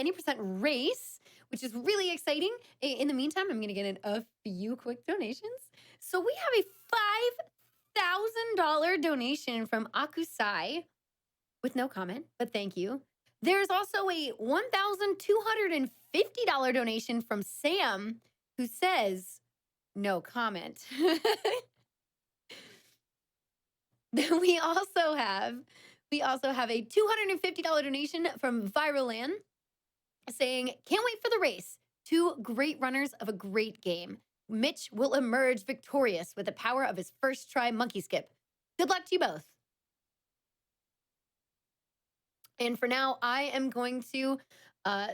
any% race, which is really exciting. In the meantime, I'm going to get in a few quick donations. So we have a $5,000 donation from Akusai with no comment, but thank you. There's also a $1,250 donation from Sam, who says no comment. We also have a $250 donation from Virolan saying, can't wait for the race. Two great runners of a great game. Mitch will emerge victorious with the power of his first try monkey skip. Good luck to you both. And for now, I am going to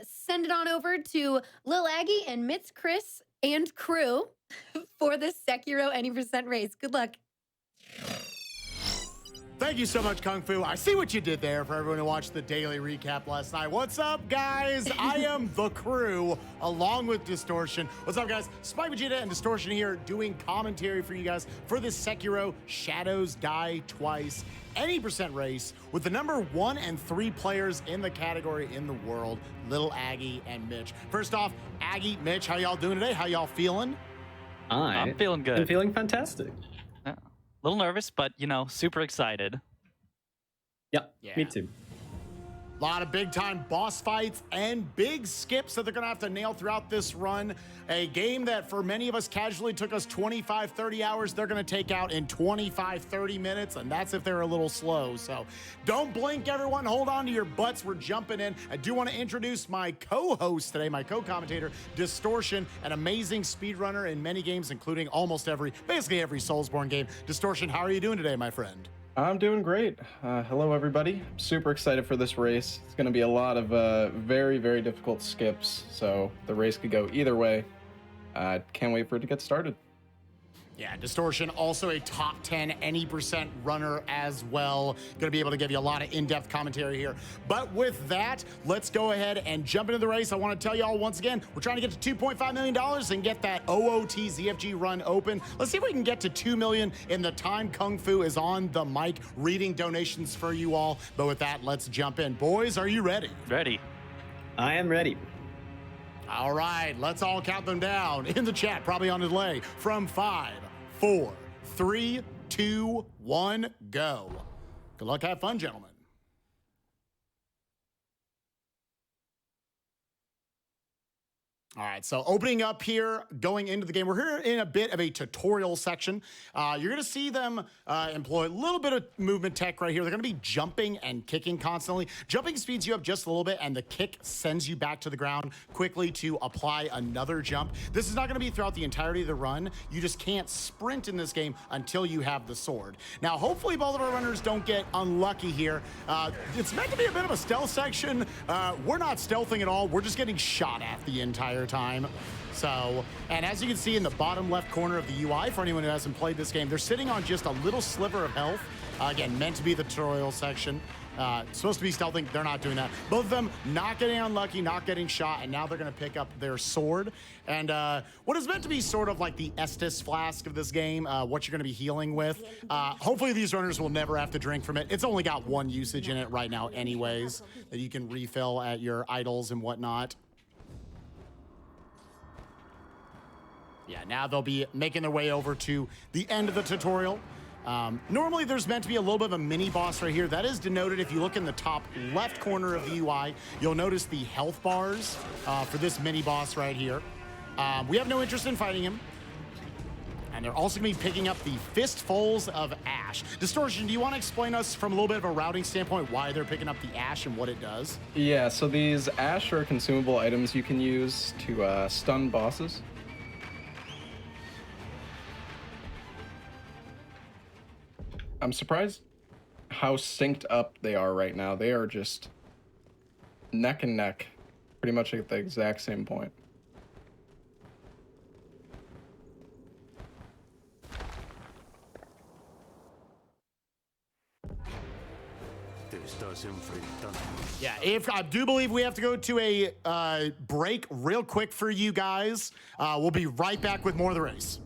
send it on over to LilAggy and Mitchriz and crew for the Sekiro any% race. Good luck. Thank you so much, Kung Fu. I see what you did there for everyone who watched the daily recap last night. What's up, guys? I am the crew, along with Distortion. What's up, guys? Spike Vegeta and Distortion here doing commentary for you guys for this Sekiro Shadows Die Twice any% race with the number 1 and 3 players in the category in the world, LilAggy and Mitch. First off, Aggie, Mitch, how y'all doing today? How y'all feeling? I'm feeling good. I'm feeling fantastic. A little nervous, but, you know, super excited. Yeah, me too. A lot of big-time boss fights and big skips that they're going to have to nail throughout this run. A game that for many of us casually took us 25, 30 hours, they're going to take out in 25, 30 minutes, and that's if they're a little slow. So don't blink, everyone. Hold on to your butts. We're jumping in. I do want to introduce my co-host today, my co-commentator, Distortion, an amazing speedrunner in many games, including basically every Soulsborne game. Distortion, how are you doing today, my friend? I'm doing great. Hello, everybody. I'm super excited for this race. It's going to be a lot of very, very difficult skips, so the race could go either way. Can't wait for it to get started. Yeah, Distortion, also a top 10 any% runner as well. Going to be able to give you a lot of in-depth commentary here. But with that, let's go ahead and jump into the race. I want to tell y'all once again, we're trying to get to $2.5 million and get that OOT ZFG run open. Let's see if we can get to 2 million in the time Kung Fu is on the mic reading donations for you all. But with that, let's jump in. Boys, are you ready? Ready. I am ready. All right, let's all count them down in the chat, probably on delay, from 5, 4, 3, 2, 1, go. Good luck, have fun, gentlemen. All right, so opening up here, going into the game, we're here in a bit of a tutorial section. You're gonna see them employ a little bit of movement tech right here. They're gonna be jumping and kicking constantly. Jumping speeds you up just a little bit, and the kick sends you back to the ground quickly to apply another jump. This is not gonna be throughout the entirety of the run. You just can't sprint in this game until you have the sword. Now, hopefully both of our runners don't get unlucky here. It's meant to be a bit of a stealth section. We're not stealthing at all. We're just getting shot at the entire time. So, and as you can see in the bottom left corner of the UI, for anyone who hasn't played this game, they're sitting on just a little sliver of health. Again, meant to be the tutorial section. Supposed to be stealthing, they're not doing that. Both of them not getting unlucky, not getting shot, and now they're gonna pick up their sword. And what is meant to be sort of like the Estus flask of this game, what you're gonna be healing with. Hopefully these runners will never have to drink from it. It's only got one usage in it right now anyways, that you can refill at your idols and whatnot. Yeah, now they'll be making their way over to the end of the tutorial. Normally there's meant to be a little bit of a mini boss right here. That is denoted if you look in the top left corner of the UI, you'll notice the health bars for this mini boss right here. We have no interest in fighting him. And they're also gonna be picking up the fistfuls of ash. Distortion, do you want to explain us from a little bit of a routing standpoint why they're picking up the ash and what it does? Yeah, so these ash are consumable items you can use to stun bosses. I'm surprised how synced up they are right now. They are just neck and neck, pretty much at the exact same point. Yeah, I do believe we have to go to a break real quick for you guys. We'll be right back with more of the race.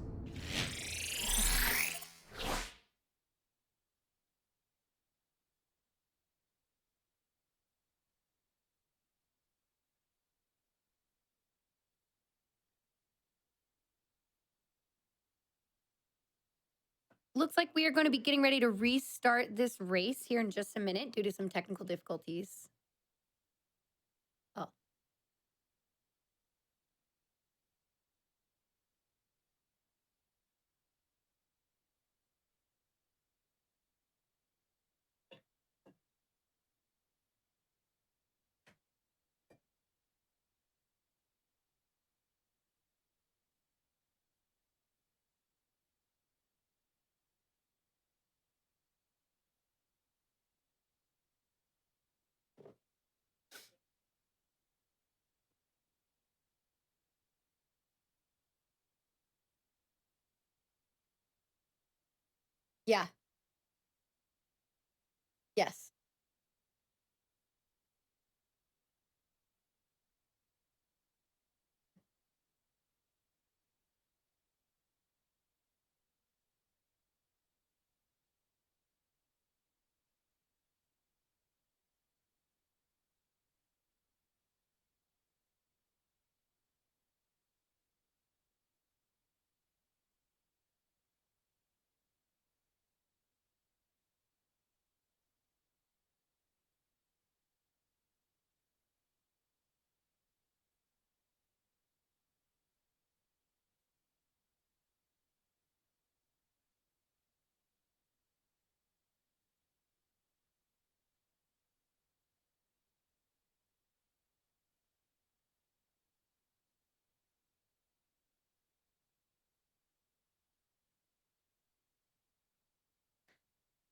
looks like we are going to be getting ready to restart this race here in just a minute due to some technical difficulties. Oh. Yeah. Yes.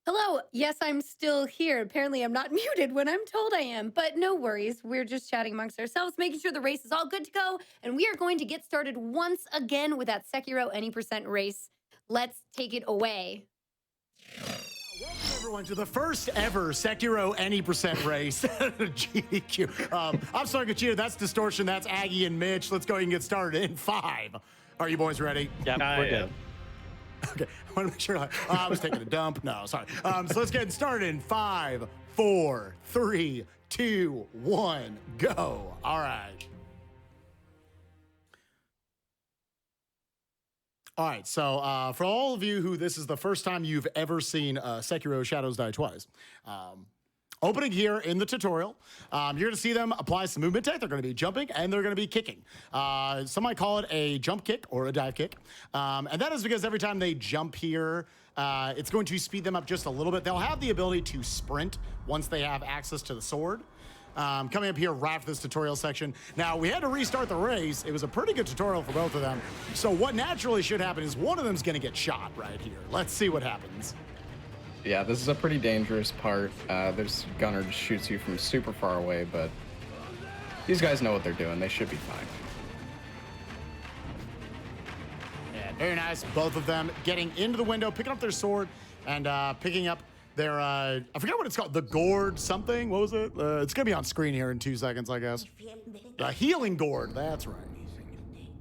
Hello. Yes, I'm still here. Apparently, I'm not muted when I'm told I am, but no worries. We're just chatting amongst ourselves, making sure the race is all good to go. And we are going to get started once again with that Sekiro any percent race. Let's take it away. Welcome everyone to the first ever Sekiro any percent race. GDQ. I'm sorry, Kachita. That's Distortion. That's Aggie and Mitch. Let's go ahead and get started in 5. Are you boys ready? Yeah, we're good. Okay, I want to make sure I was taking a dump. No, sorry. So let's get started in 5, 4, 3, 2, 1, go. All right. All right, so for all of you who this is the first time you've ever seen Sekiro Shadows Die Twice, opening here in the tutorial, you're going to see them apply some movement tech. They're going to be jumping and they're going to be kicking. Some might call it a jump kick or a dive kick. And that is because every time they jump here, it's going to speed them up just a little bit. They'll have the ability to sprint once they have access to the sword. Coming up here right after this tutorial section. Now, we had to restart the race. It was a pretty good tutorial for both of them. So what naturally should happen is one of them's going to get shot right here. Let's see what happens. Yeah, this is a pretty dangerous part. There's Gunner just shoots you from super far away, but these guys know what they're doing. They should be fine. Yeah, very nice. Both of them getting into the window, picking up their sword, and picking up their, I forgot what it's called, the gourd something. What was it? It's going to be on screen here in 2 seconds, I guess. The healing gourd, that's right.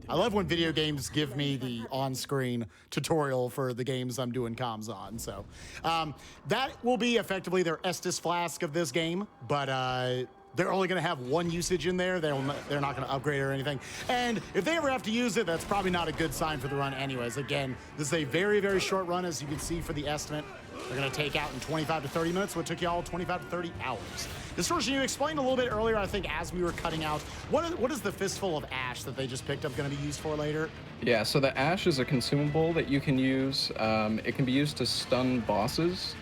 I love when video games give me the on-screen tutorial for the games I'm doing comms on. So that will be effectively their Estus flask of this game, but they're only going to have one usage in there. They're not going to upgrade or anything. And if they ever have to use it, that's probably not a good sign for the run anyways. Again, this is a very, very short run, as you can see for the estimate. They're going to take out in 25 to 30 minutes, what took you all 25 to 30 hours. Distortion, you explained a little bit earlier, I think, as we were cutting out, what is the fistful of ash that they just picked up going to be used for later? Yeah, so the ash is a consumable that you can use. It can be used to stun bosses,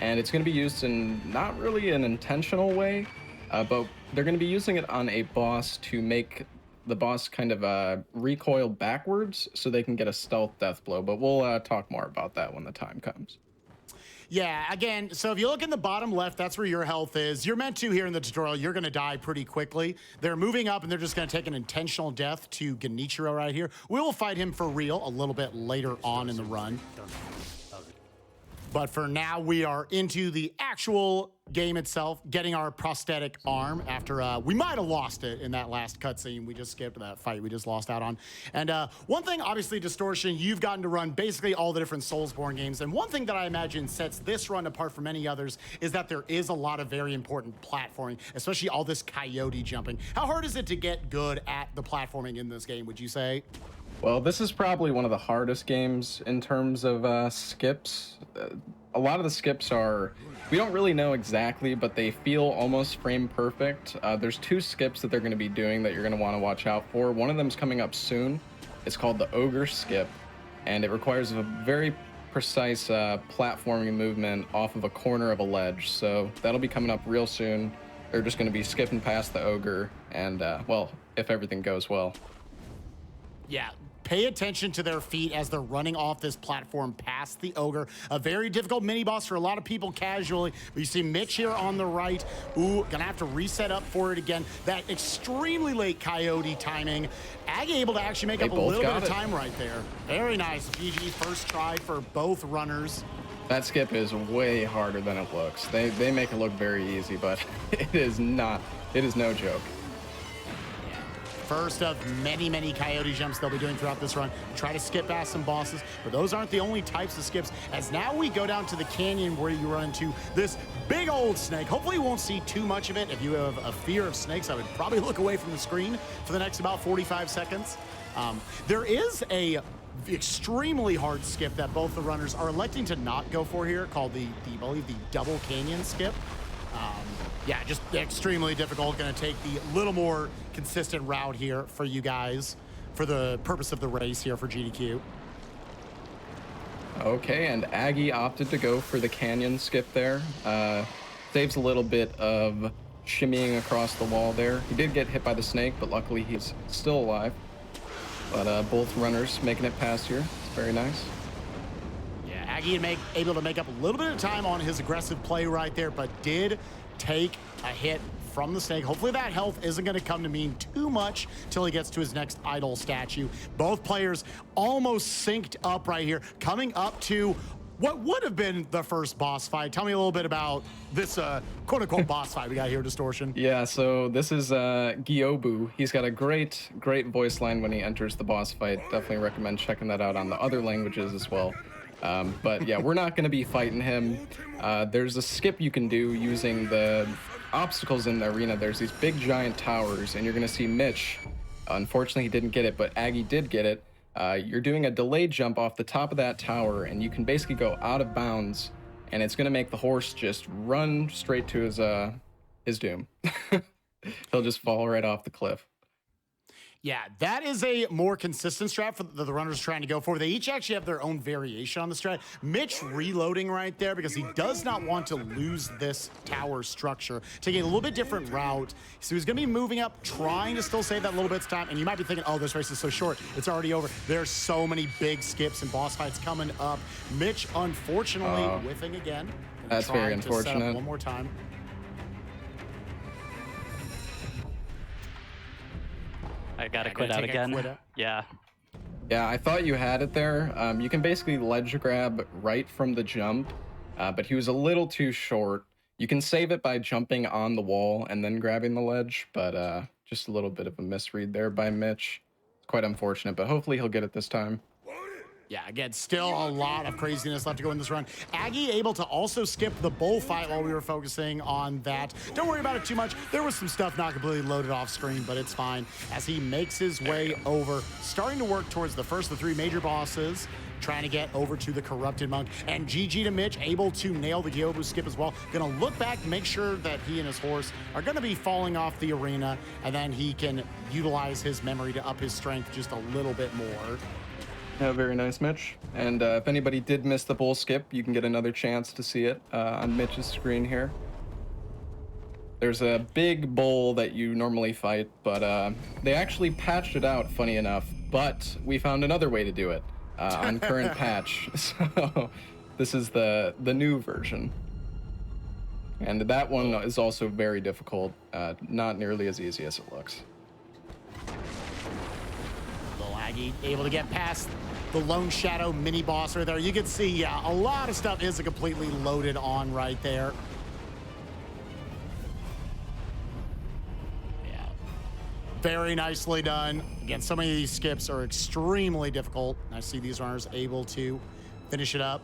and it's going to be used in not really an intentional way, but they're going to be using it on a boss to make the boss kind of recoil backwards so they can get a stealth death blow. But we'll talk more about that when the time comes. Yeah, again, so if you look in the bottom left, that's where your health is. You're meant to, here in the tutorial, you're going to die pretty quickly. They're moving up, and they're just going to take an intentional death to Genichiro right here. We will fight him for real a little bit later on in the run. But for now, we are into the actual game itself, getting our prosthetic arm after we might have lost it in that last cutscene. We just skipped that fight we just lost out on. And one thing, obviously, Distortion, you've gotten to run basically all the different Soulsborne games. And one thing that I imagine sets this run apart from many others is that there is a lot of very important platforming, especially all this coyote jumping. How hard is it to get good at the platforming in this game, would you say? Well, this is probably one of the hardest games in terms of skips. A lot of the skips are, we don't really know exactly, but they feel almost frame perfect. There's 2 skips that they're going to be doing that you're going to want to watch out for. One of them's coming up soon. It's called the Ogre Skip, and it requires a very precise platforming movement off of a corner of a ledge. So that'll be coming up real soon. They're just going to be skipping past the Ogre, and, well, if everything goes well. Yeah, pay attention to their feet as they're running off this platform past the Ogre. A very difficult mini-boss for a lot of people casually. But you see Mitch here on the right. Ooh, gonna have to reset up for it again. That extremely late Coyote timing. Aggie able to actually make up a little bit of time right there. Very nice. GG first try for both runners. That skip is way harder than it looks. They make it look very easy, but it is not. It is no joke. First of many, many Coyote jumps they'll be doing throughout this run. Try to skip past some bosses, but those aren't the only types of skips, as now we go down to the canyon where you run into this big old snake. Hopefully you won't see too much of it. If you have a fear of snakes, I would probably look away from the screen for the next about 45 seconds. There is a extremely hard skip that both the runners are electing to not go for here, called I believe the double canyon skip. Yeah, just extremely difficult. Going to take the little more consistent route here for you guys for the purpose of the race here for GDQ. Okay, and Aggie opted to go for the canyon skip there. Saves a little bit of shimmying across the wall there. He did get hit by the snake, but luckily he's still alive. But both runners making it past here. It's very nice. Yeah, Aggie able to make up a little bit of time on his aggressive play right there, but did take a hit from the snake. Hopefully that health isn't going to come to mean too much till he gets to his next idol statue. Both players almost synced up right here, coming up to what would have been the first boss fight. Tell me a little bit about this quote-unquote boss fight we got here, Distortion. Yeah, so this is Jhobz. He's got a great voice line when he enters the boss fight. Definitely recommend checking that out on the other languages as well. But yeah, we're not going to be fighting him. There's a skip you can do using the obstacles in the arena. There's these big giant towers, and you're going to see Mitch. Unfortunately, he didn't get it, but Aggie did get it. You're doing a delayed jump off the top of that tower, and you can basically go out of bounds, and it's going to make the horse just run straight to his doom. He'll just fall right off the cliff. Yeah, that is a more consistent strat for the runners trying to go for. They each actually have their own variation on the strat. Mitch reloading right there because he does not want to lose this tower structure, taking a little bit different route. So he's going to be moving up, trying to still save that little bit of time. And you might be thinking, oh, this race is so short. It's already over. There's so many big skips and boss fights coming up. Mitch, unfortunately, whiffing again. That's very unfortunate. One more time. I gotta quit out again. Yeah. Yeah, I thought you had it there. You can basically ledge grab right from the jump, but he was a little too short. You can save it by jumping on the wall and then grabbing the ledge, but just a little bit of a misread there by Mitch. It's quite unfortunate, but hopefully he'll get it this time. Yeah, again, still a lot of craziness left to go in this run. Aggie able to also skip the bullfight while we were focusing on that. Don't worry about it too much. There was some stuff not completely loaded off screen, but it's fine as he makes his way over, starting to work towards the first of the 3 major bosses, trying to get over to the Corrupted Monk. And GG to Mitch, able to nail the Jhobz skip as well. Gonna look back, make sure that he and his horse are gonna be falling off the arena, and then he can utilize his memory to up his strength just a little bit more. Yeah, very nice, Mitch. And if anybody did miss the bull skip, you can get another chance to see it on Mitch's screen here. There's a big bull that you normally fight, but they actually patched it out, funny enough, but we found another way to do it on current patch. So this is the new version. And that one is also very difficult, not nearly as easy as it looks. LilAggy able to get past the Lone Shadow mini boss right there. You can see, yeah, a lot of stuff isn't completely loaded on right there. Yeah, very nicely done. Again, so many of these skips are extremely difficult. I see these runners able to finish it up.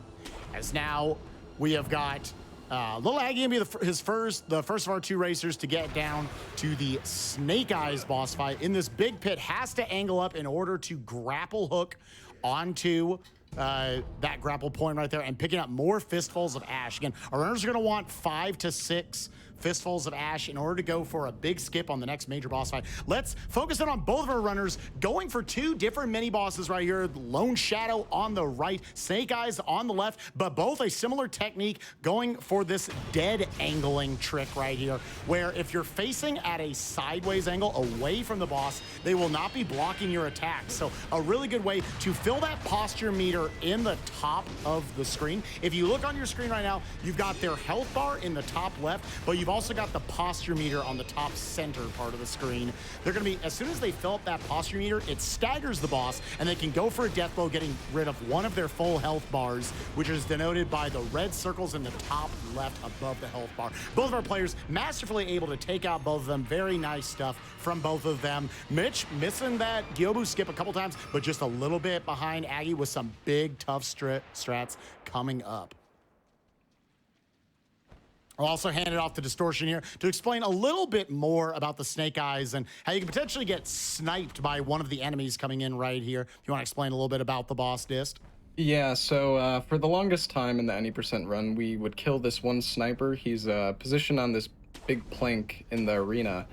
As now we have got LilAggy gonna be the first of our 2 racers to get down to the Snake Eyes boss fight in this big pit. Has to angle up in order to grapple hook onto that grapple point right there and picking up more fistfuls of ash. Again, our runners are gonna want 5 to 6 fistfuls of ash in order to go for a big skip on the next major boss fight. Let's focus in on both of our runners, going for 2 different mini bosses right here. Lone Shadow on the right, Snake Eyes on the left, but both a similar technique, going for this dead angling trick right here, where if you're facing at a sideways angle away from the boss, they will not be blocking your attacks. So a really good way to fill that posture meter in the top of the screen. If you look on your screen right now, you've got their health bar in the top left, but you've also got the posture meter on the top center part of the screen. They're gonna be, as soon as they fill up that posture meter, it staggers the boss, and they can go for a death blow, getting rid of one of their full health bars, which is denoted by the red circles in the top left above the health bar. Both of our players masterfully able to take out both of them. Very nice stuff from both of them. Mitch missing that Jhobz skip a couple times, but just a little bit behind Aggie with some big, tough strats coming up. I'll also hand it off to Distortion here to explain a little bit more about the Snake Eyes and how you can potentially get sniped by one of the enemies coming in right here. If you want to explain a little bit about the boss Dist? Yeah, so for the longest time in the any percent run, we would kill this one sniper. He's positioned on this big plank in the arena.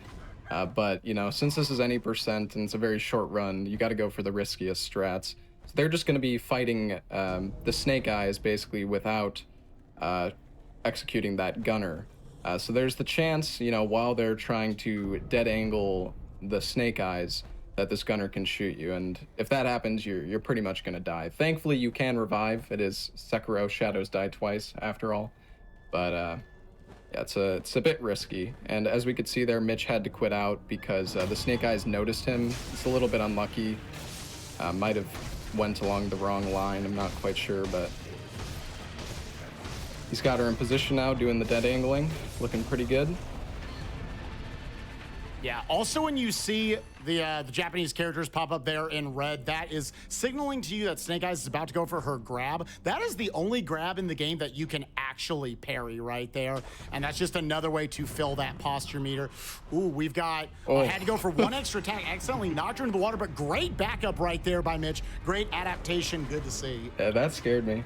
But, you know, since this is any percent and it's a very short run, you got to go for the riskiest strats. So they're just going to be fighting the Snake Eyes basically without executing that gunner. So there's the chance, you know, while they're trying to dead angle the Snake Eyes, that this gunner can shoot you. And if that happens, you're pretty much going to die. Thankfully, you can revive. It is Sekiro, shadows die twice after all. But yeah, it's a bit risky. And as we could see there, Mitch had to quit out because the Snake Eyes noticed him. It's a little bit unlucky. Might have went along the wrong line. I'm not quite sure, but he's got her in position now, doing the dead angling. Looking pretty good. Yeah, also when you see the Japanese characters pop up there in red, that is signaling to you that Snake Eyes is about to go for her grab. That is the only grab in the game that you can actually parry right there. And that's just another way to fill that posture meter. Ooh, we've got, had to go for one extra attack, accidentally knocked her into the water, but great backup right there by Mitch. Great adaptation, good to see. Yeah, that scared me.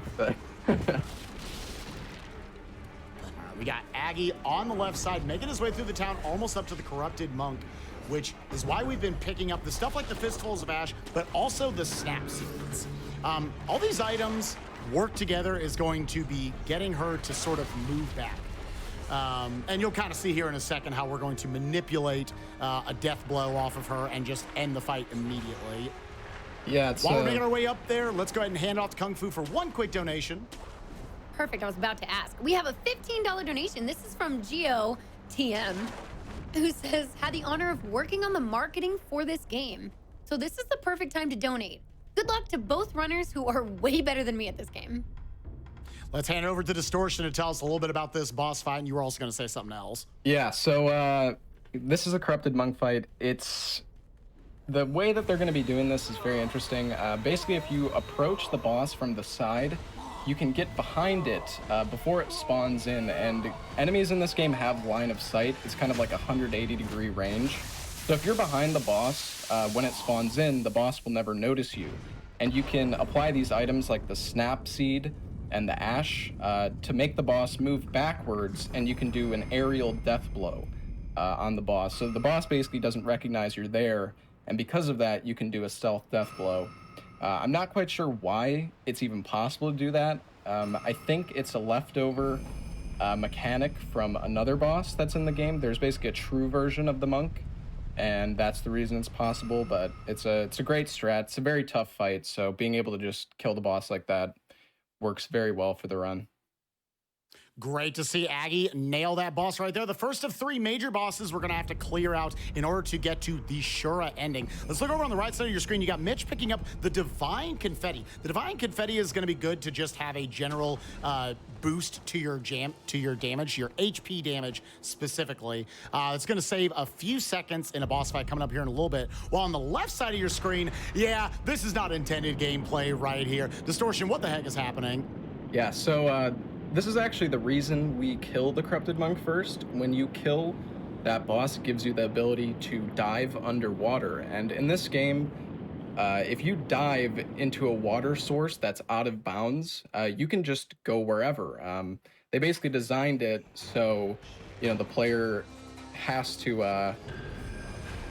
We got Aggie on the left side, making his way through the town, almost up to the Corrupted Monk, which is why we've been picking up the stuff like the Fistfuls of Ash, but also the Snap Seeds. All these items work together is going to be getting her to sort of move back. And you'll kind of see here in a second how we're going to manipulate a death blow off of her and just end the fight immediately. Yeah, it's, while we're making our way up there, let's go ahead and hand off to Kung Fu for one quick donation. Perfect, I was about to ask. We have a $15 donation. This is from Geo TM, who says, had the honor of working on the marketing for this game. So this is the perfect time to donate. Good luck to both runners who are way better than me at this game. Let's hand it over to Distortion to tell us a little bit about this boss fight, and you were also going to say something else. Yeah, so this is a Corrupted Monk fight. It's the way that they're going to be doing this is very interesting. Basically, if you approach the boss from the side, you can get behind it before it spawns in, and enemies in this game have line of sight. It's kind of like a 180-degree range. So if you're behind the boss, when it spawns in, the boss will never notice you. And you can apply these items like the Snap Seed and the Ash to make the boss move backwards, and you can do an aerial death blow on the boss. So the boss basically doesn't recognize you're there, and because of that, you can do a stealth death blow. I'm not quite sure why it's even possible to do that. I think it's a leftover mechanic from another boss that's in the game. There's basically a true version of the monk, and that's the reason it's possible, but it's a great strat. It's a very tough fight, so being able to just kill the boss like that works very well for the run. Great to see Aggie nail that boss right there. The first of 3 major bosses we're going to have to clear out in order to get to the Shura ending. Let's look over on the right side of your screen. You got Mitch picking up the Divine Confetti. The Divine Confetti is going to be good to just have a general boost to your damage, your HP damage specifically. It's going to save a few seconds in a boss fight coming up here in a little bit. While on the left side of your screen, yeah, this is not intended gameplay right here. Distortion, what the heck is happening? Yeah, so this is actually the reason we kill the Corrupted Monk first. When you kill that boss, it gives you the ability to dive underwater. And in this game, if you dive into a water source that's out of bounds, you can just go wherever. They basically designed it so, the player has to,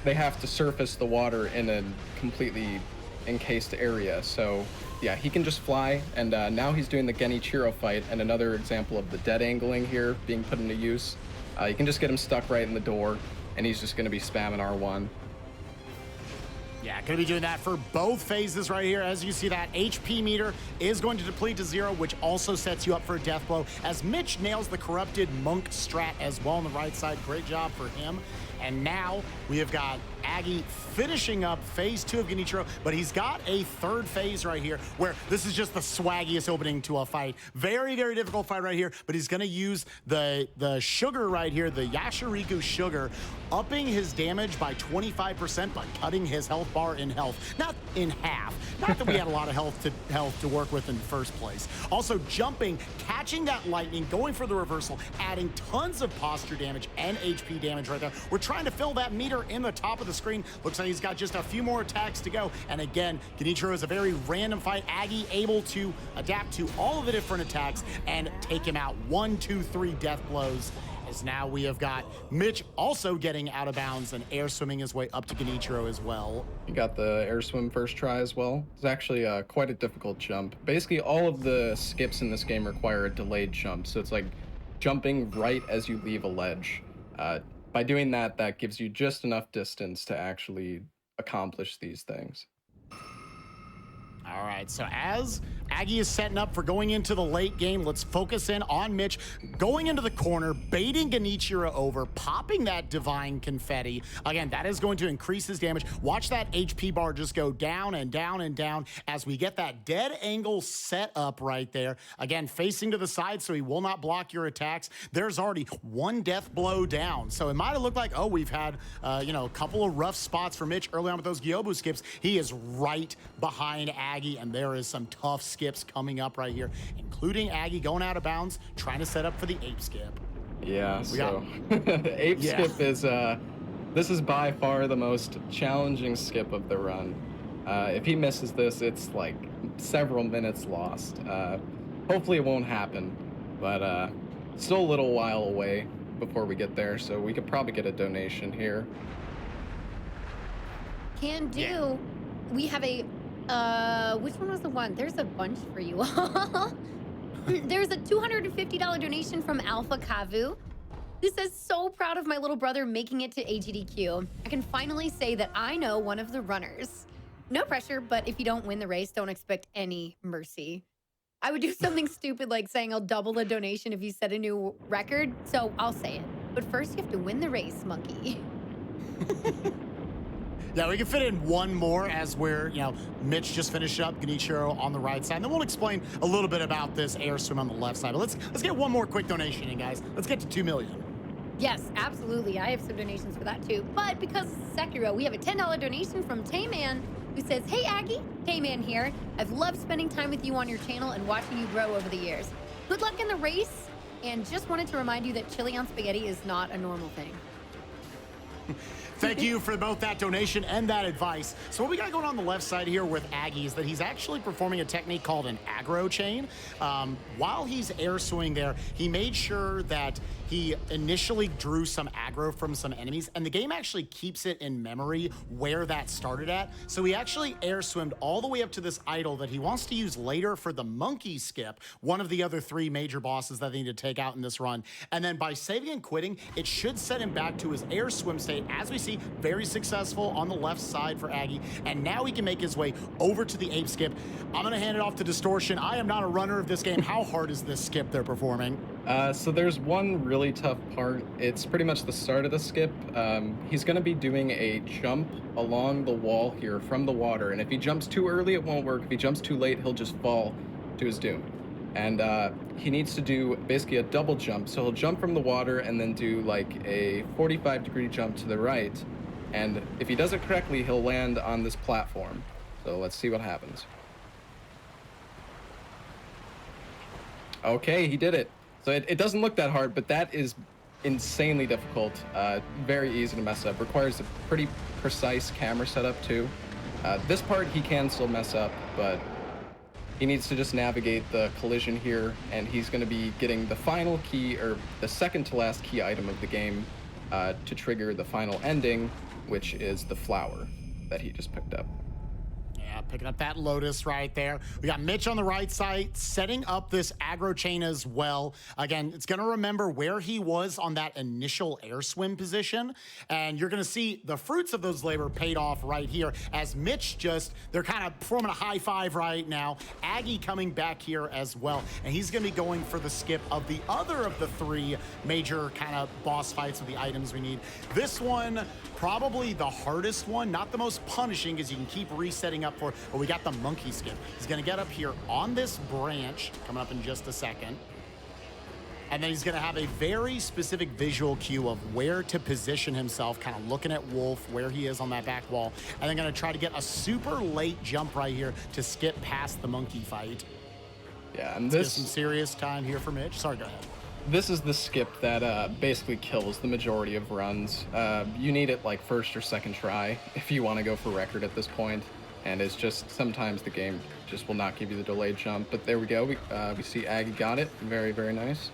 they have to surface the water in a completely encased area. So yeah, he can just fly, and now he's doing the Genichiro fight, and another example of the dead angling here being put into use. You can just get him stuck right in the door, and he's just going to be spamming R1. Yeah, going to be doing that for both phases right here. As you see, that HP meter is going to deplete to 0, which also sets you up for a death blow, as Mitch nails the Corrupted Monk strat as well on the right side. Great job for him. And now we have got Aggie finishing up phase 2 of Genichiro, but he's got a third phase right here where this is just the swaggiest opening to a fight. Very, very difficult fight right here, but he's gonna use the sugar right here, the Yashiriku sugar, upping his damage by 25%, but cutting his health bar in health, not in half. Not that we had a lot of health to work with in the first place. Also jumping, catching that lightning, going for the reversal, adding tons of posture damage and HP damage right there. We're trying to fill that meter in the top of the screen. Looks like he's got just a few more attacks to go. And again, Genichiro is a very random fight. Aggie able to adapt to all of the different attacks and take him out. 1, 2, 3 death blows. As now we have got Mitch also getting out of bounds and air swimming his way up to Genichiro as well. He got the air swim first try as well. It's actually quite a difficult jump. Basically, all of the skips in this game require a delayed jump. So it's like jumping right as you leave a ledge. By doing that, that gives you just enough distance to actually accomplish these things. All right, so as Aggie is setting up for going into the late game, let's focus in on Mitch going into the corner, baiting Genichiro over, popping that divine confetti. Again, that is going to increase his damage. Watch that HP bar just go down and down and down as we get that dead angle set up right there. Again, facing to the side so he will not block your attacks. There's already 1 death blow down. So it might have looked like, oh, we've had, a couple of rough spots for Mitch early on with those Jhobz skips. He is right behind Aggie, and there is some tough skips coming up right here, including Aggie going out of bounds, trying to set up for the ape skip. Yeah, ape skip is, this is by far the most challenging skip of the run. If he misses this, it's like several minutes lost. Hopefully it won't happen, but still a little while away before we get there, so we could probably get a donation here. Can do. Yeah. We have a which one was the one? There's a bunch for you all. There's a $250 donation from Alpha Kavu. Who says, so proud of my little brother making it to AGDQ. I can finally say that I know one of the runners. No pressure, but if you don't win the race, don't expect any mercy. I would do something stupid like saying I'll double a donation if you set a new record, so I'll say it. But first you have to win the race, monkey. Yeah, we can fit in one more as we're, Mitch just finished up Genichiro on the right side. And then we'll explain a little bit about this air swim on the left side. But let's get one more quick donation in, guys. Let's get to 2 million. Yes, absolutely. I have some donations for that too. But because of Sekiro, we have a $10 donation from Tayman, who says, hey Aggie, Tayman here. I've loved spending time with you on your channel and watching you grow over the years. Good luck in the race, and just wanted to remind you that chili on spaghetti is not a normal thing. Thank you for both that donation and that advice. So what we got going on the left side here with Aggie is that he's actually performing a technique called an aggro chain. While he's air swimming there, he made sure that he initially drew some aggro from some enemies, and the game actually keeps it in memory where that started at. So he actually air swimmed all the way up to this idol that he wants to use later for the monkey skip, one of the other 3 major bosses that they need to take out in this run. And then by saving and quitting, it should set him back to his air swim state. As we see, very successful on the left side for Aggie, and now he can make his way over to the ape skip. I'm gonna hand it off to Distortion. I am not a runner of this game. How hard is this skip they're performing? So there's one really tough part. It's pretty much the start of the skip. He's gonna be doing a jump along the wall here from the water, and if he jumps too early, it won't work. If he jumps too late, he'll just fall to his doom. And he needs to do basically a double jump. So he'll jump from the water and then do like a 45-degree jump to the right. And if he does it correctly, he'll land on this platform. So let's see what happens. Okay, he did it. So it doesn't look that hard, but that is insanely difficult. Very easy to mess up. Requires a pretty precise camera setup too. This part he can still mess up, but he needs to just navigate the collision here, and he's going to be getting the final key, or the second to last key item of the game, to trigger the final ending, which is the flower that he just picked up. Yeah, picking up that Lotus right there. We got Mitch on the right side, setting up this aggro chain as well. Again, it's going to remember where he was on that initial air swim position. And you're going to see the fruits of those labor paid off right here as Mitch they're kind of forming a high five right now. Aggie coming back here as well. And he's going to be going for the skip of the other of the three major kind of boss fights with the items we need. This one, probably the hardest one, not the most punishing because you can keep resetting up for, but we got the monkey skip. He's gonna get up here on this branch, coming up in just a second. And then he's gonna have a very specific visual cue of where to position himself, kind of looking at Wolf, where he is on that back wall. And then gonna try to get a super late jump right here to skip past the monkey fight. Yeah, and Let's get some serious time here for Mitch. Sorry, go ahead. This is the skip that basically kills the majority of runs. You need it like first or second try if you want to go for record at this point. And it's just sometimes the game just will not give you the delayed jump. But there we go. We see Aggie got it. Very, very nice.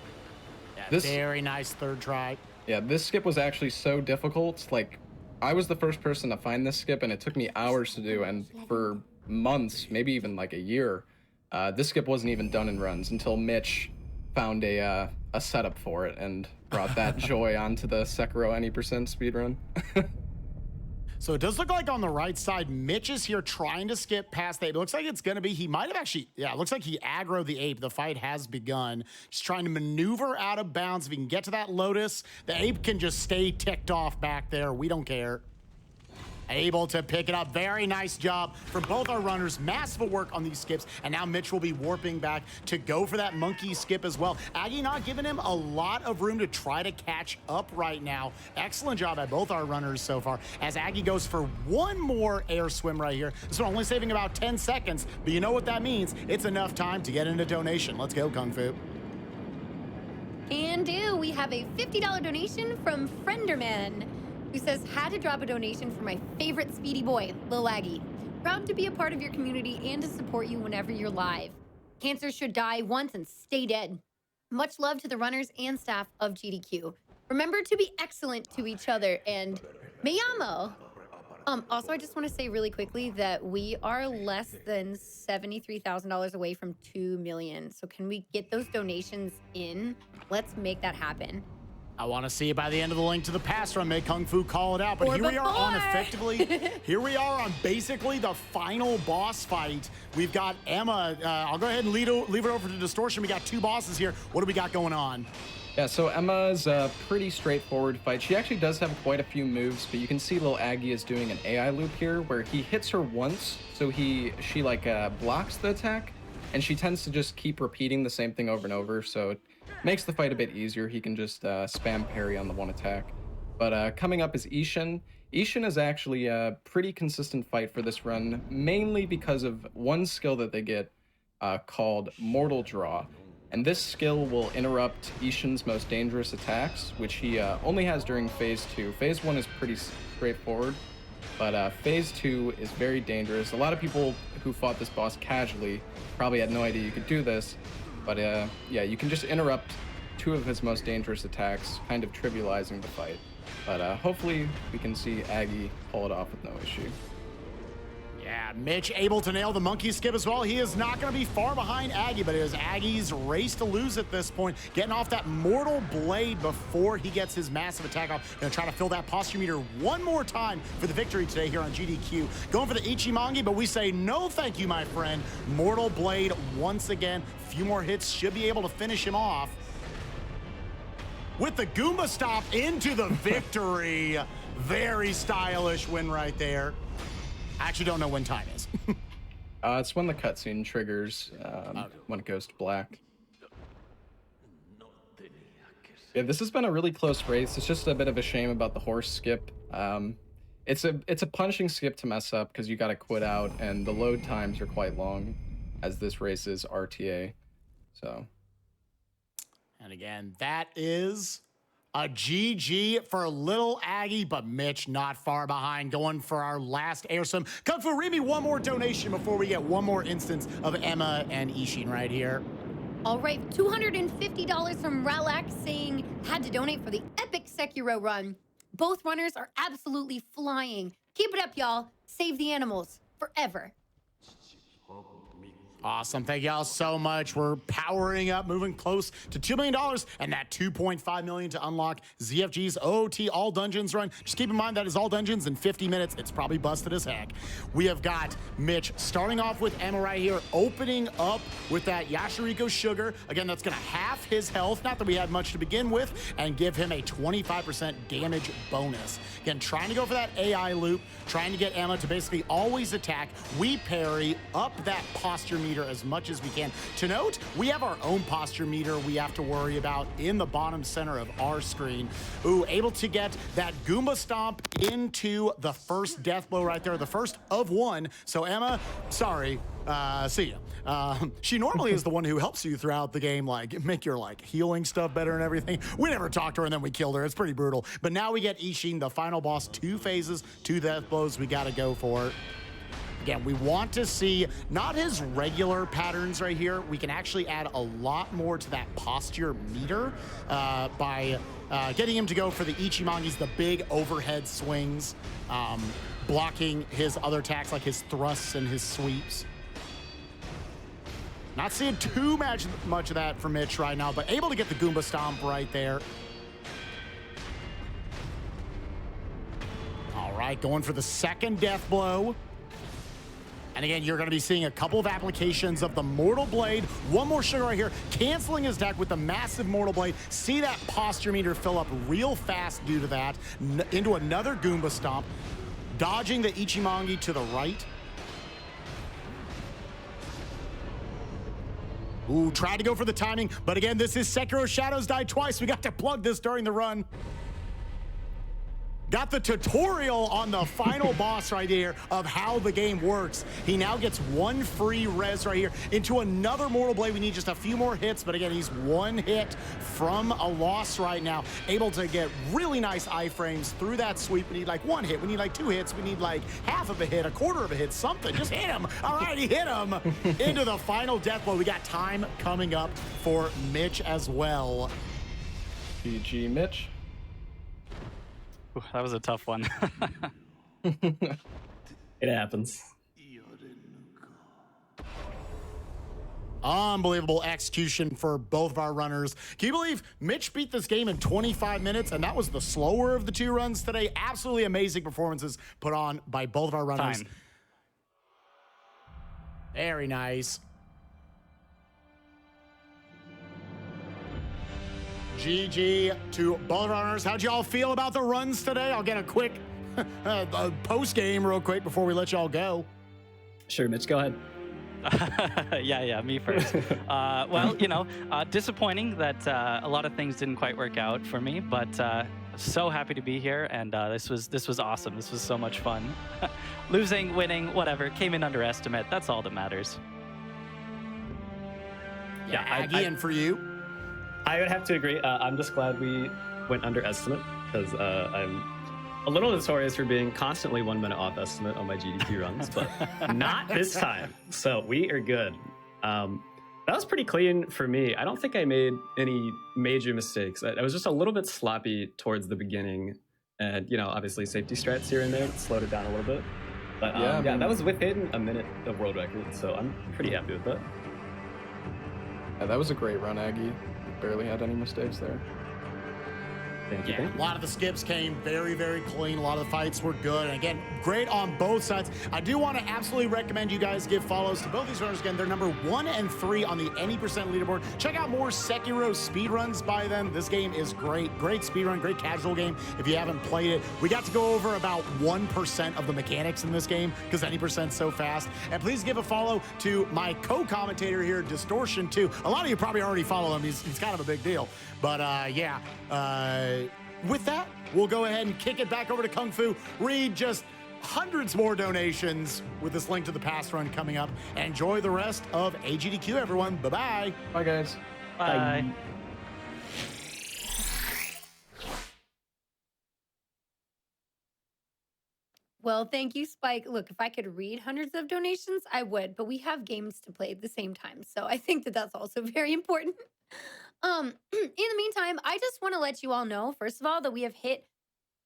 Yeah, very nice third try. Yeah, this skip was actually so difficult. Like, I was the first person to find this skip, and it took me hours to do. And for months, maybe even like a year, this skip wasn't even done in runs until Mitch found a setup for it and brought that joy onto the Sekiro any percent speedrun. So it does look like on the right side, Mitch is here trying to skip past the ape. It looks like it's going to be, he might have actually, yeah, it looks like he aggroed the ape. The fight has begun. Just trying to maneuver out of bounds. If he can get to that Lotus, the ape can just stay ticked off back there. We don't care. Able to pick it up. Very nice job for both our runners. Massive work on these skips. And now Mitch will be warping back to go for that monkey skip as well. Aggie not giving him a lot of room to try to catch up right now. Excellent job by both our runners so far. As Aggie goes for one more air swim right here. This one only saving about 10 seconds. But you know what that means. It's enough time to get into donation. Let's go, Kung Fu. And we have a $50 donation from Frienderman, who says, had to drop a donation for my favorite speedy boy, LilAggy. Proud to be a part of your community and to support you whenever you're live. Cancer should die once and stay dead. Much love to the runners and staff of GDQ. Remember to be excellent to each other, and me amo. Also, I just want to say really quickly that we are less than $73,000 away from 2 million. So can we get those donations in? Let's make that happen. I want to see by the end of the link to the pass run, make Kung Fu call it out. But here we are on effectively, here we are on basically the final boss fight. We've got Emma. I'll go ahead and leave it over to Distortion. We got two bosses here. What do we got going on? Yeah, so Emma's a pretty straightforward fight. She actually does have quite a few moves, but you can see LilAggy is doing an AI loop here where he hits her once, so she like blocks the attack, and she tends to just keep repeating the same thing over and over, so it makes the fight a bit easier. He can just spam parry on the one attack. But coming up is Ishin. Ishin is actually a pretty consistent fight for this run, mainly because of one skill that they get called Mortal Draw. And this skill will interrupt Ishin's most dangerous attacks, which he only has during Phase 2. Phase 1 is pretty straightforward, but Phase 2 is very dangerous. A lot of people who fought this boss casually probably had no idea you could do this, but yeah, you can just interrupt two of his most dangerous attacks, kind of trivializing the fight. But hopefully we can see Aggie pull it off with no issue. Yeah, Mitch able to nail the monkey skip as well. He is not going to be far behind Aggie, but it is Aggie's race to lose at this point. Getting off that mortal blade before he gets his massive attack off. Going to try to fill that posture meter one more time for the victory today here on GDQ. Going for the Ichimongi, but we say no thank you, my friend. Mortal blade once again. A few more hits should be able to finish him off. With the Goomba stop into the victory. Very stylish win right there. I actually don't know when time is. It's when the cutscene triggers, when it goes to black. Yeah, this has been a really close race. It's just a bit of a shame about the horse skip. It's a punishing skip to mess up because you got to quit out, and the load times are quite long, as this race is RTA. So And again, that is a GG for LilAggy, but Mitch not far behind, going for our last air swim. Kung Fu, read me one more donation before we get one more instance of Emma and Ishin right here. All right, $250 from Ralak saying, had to donate for the epic Sekiro run. Both runners are absolutely flying. Keep it up, y'all. Save the animals forever. Awesome. Thank y'all so much. We're powering up, moving close to $2 million and that $2.5 million to unlock ZFG's OOT all dungeons run. Just keep in mind that is all dungeons in 50 minutes. It's probably busted as heck. We have got Mitch starting off with Emma right here, opening up with that Yashiriko Sugar. Again, that's going to half his health. Not that we had much to begin with, and give him a 25% damage bonus. Again, trying to go for that AI loop, trying to get Emma to basically always attack. We parry up that posture meter as much as we can. To note, we have our own posture meter we have to worry about in the bottom center of our screen. Ooh, able to get that Goomba Stomp into the first death blow right there, the first of one. So Emma, sorry, see ya. She normally is the one who helps you throughout the game, like make your like healing stuff better and everything. We never talked to her and then we killed her. It's pretty brutal. But now we get Ishin, the final boss, 2 phases, 2 death blows we gotta go for. Again, we want to see not his regular patterns right here. We can actually add a lot more to that posture meter by getting him to go for the Ichimangis, the big overhead swings, blocking his other attacks like his thrusts and his sweeps. Not seeing too much of that from Mitch right now, but able to get the Goomba Stomp right there. All right, going for the second death blow. And again, you're going to be seeing a couple of applications of the Mortal Blade. One more sugar right here, canceling his deck with the massive Mortal Blade. See that posture meter fill up real fast due to that. Into another Goomba Stomp. Dodging the Ichimongi to the right. Ooh, tried to go for the timing, but again, this is Sekiro Shadows died twice. We got to plug this during the run. Got the tutorial on the final boss right here of how the game works. He now gets 1 free res right here into another Mortal Blade. We need just a few more hits, but again, he's 1 hit from a loss right now. Able to get really nice iframes through that sweep. We need like 1 hit. We need like 2 hits. We need like half of a hit, a quarter of a hit, something. Just hit him. All right, he hit him into the final death blow. We got time coming up for Mitch as well. GG, Mitch. Ooh, that was a tough one. It happens. Unbelievable execution for both of our runners. Can you believe Mitch beat this game in 25 minutes, and that was the slower of the 2 runs today? Absolutely amazing performances put on by both of our runners. Time. Very nice. GG to both runners. How'd y'all feel about the runs today? I'll get a quick post game real quick before we let y'all go. Sure, Mitch, go ahead. Yeah, me first. Well, you know, disappointing that a lot of things didn't quite work out for me, but so happy to be here, and this was awesome. This was so much fun. Losing, winning, whatever, came in under estimate. That's all that matters. Yeah, Aggie, and for you? I would have to agree. I'm just glad we went under estimate because I'm a little notorious for being constantly 1 minute off estimate on my GDQ runs, but not this time. So we are good. That was pretty clean for me. I don't think I made any major mistakes. I was just a little bit sloppy towards the beginning, and you know, obviously safety strats here and there slowed it down a little bit. But yeah, that was within a minute of world record, so I'm pretty happy with that. Yeah, that was a great run, Aggie. Barely had any mistakes there. Thank you. Yeah, a lot of the skips came very, very clean. A lot of the fights were good. And again, great on both sides. I do want to absolutely recommend you guys give follows to both these runners. Again, they're number 1 and 3 on the any % leaderboard. Check out more Sekiro speedruns by them. This game is great. Great speedrun, great casual game if you haven't played it. We got to go over about 1% of the mechanics in this game because any percent's so fast. And please give a follow to my co-commentator here, Distortion 2. A lot of you probably already follow him. He's kind of a big deal. But yeah, with that, we'll go ahead and kick it back over to Kung Fu. Read just hundreds more donations with this link to the past run coming up. Enjoy the rest of AGDQ, everyone. Bye-bye. Bye, guys. Bye. Bye. will. Thank you, Spike. Look, if I could read hundreds of donations, I would, but we have games to play at the same time. So I think that that's also very important. In the meantime, I just want to let you all know, first of all, that we have hit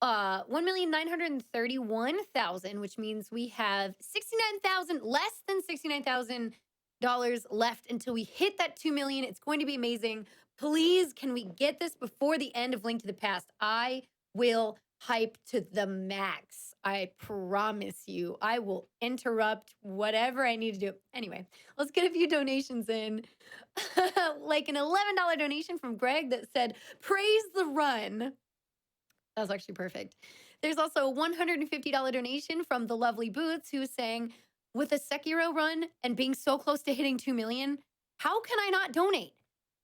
1,931,000, which means we have 69,000, less than $69,000 left until we hit that 2 million. It's going to be amazing. Please, can we get this before the end of Link to the Past? I will hype to the max. I promise you. I will interrupt whatever I need to do. Anyway, let's get a few donations in. Like an $11 donation from Greg that said, "Praise the run." That was actually perfect. There's also a $150 donation from the lovely Boots, who is saying, "With a Sekiro run and being so close to hitting 2 million, how can I not donate?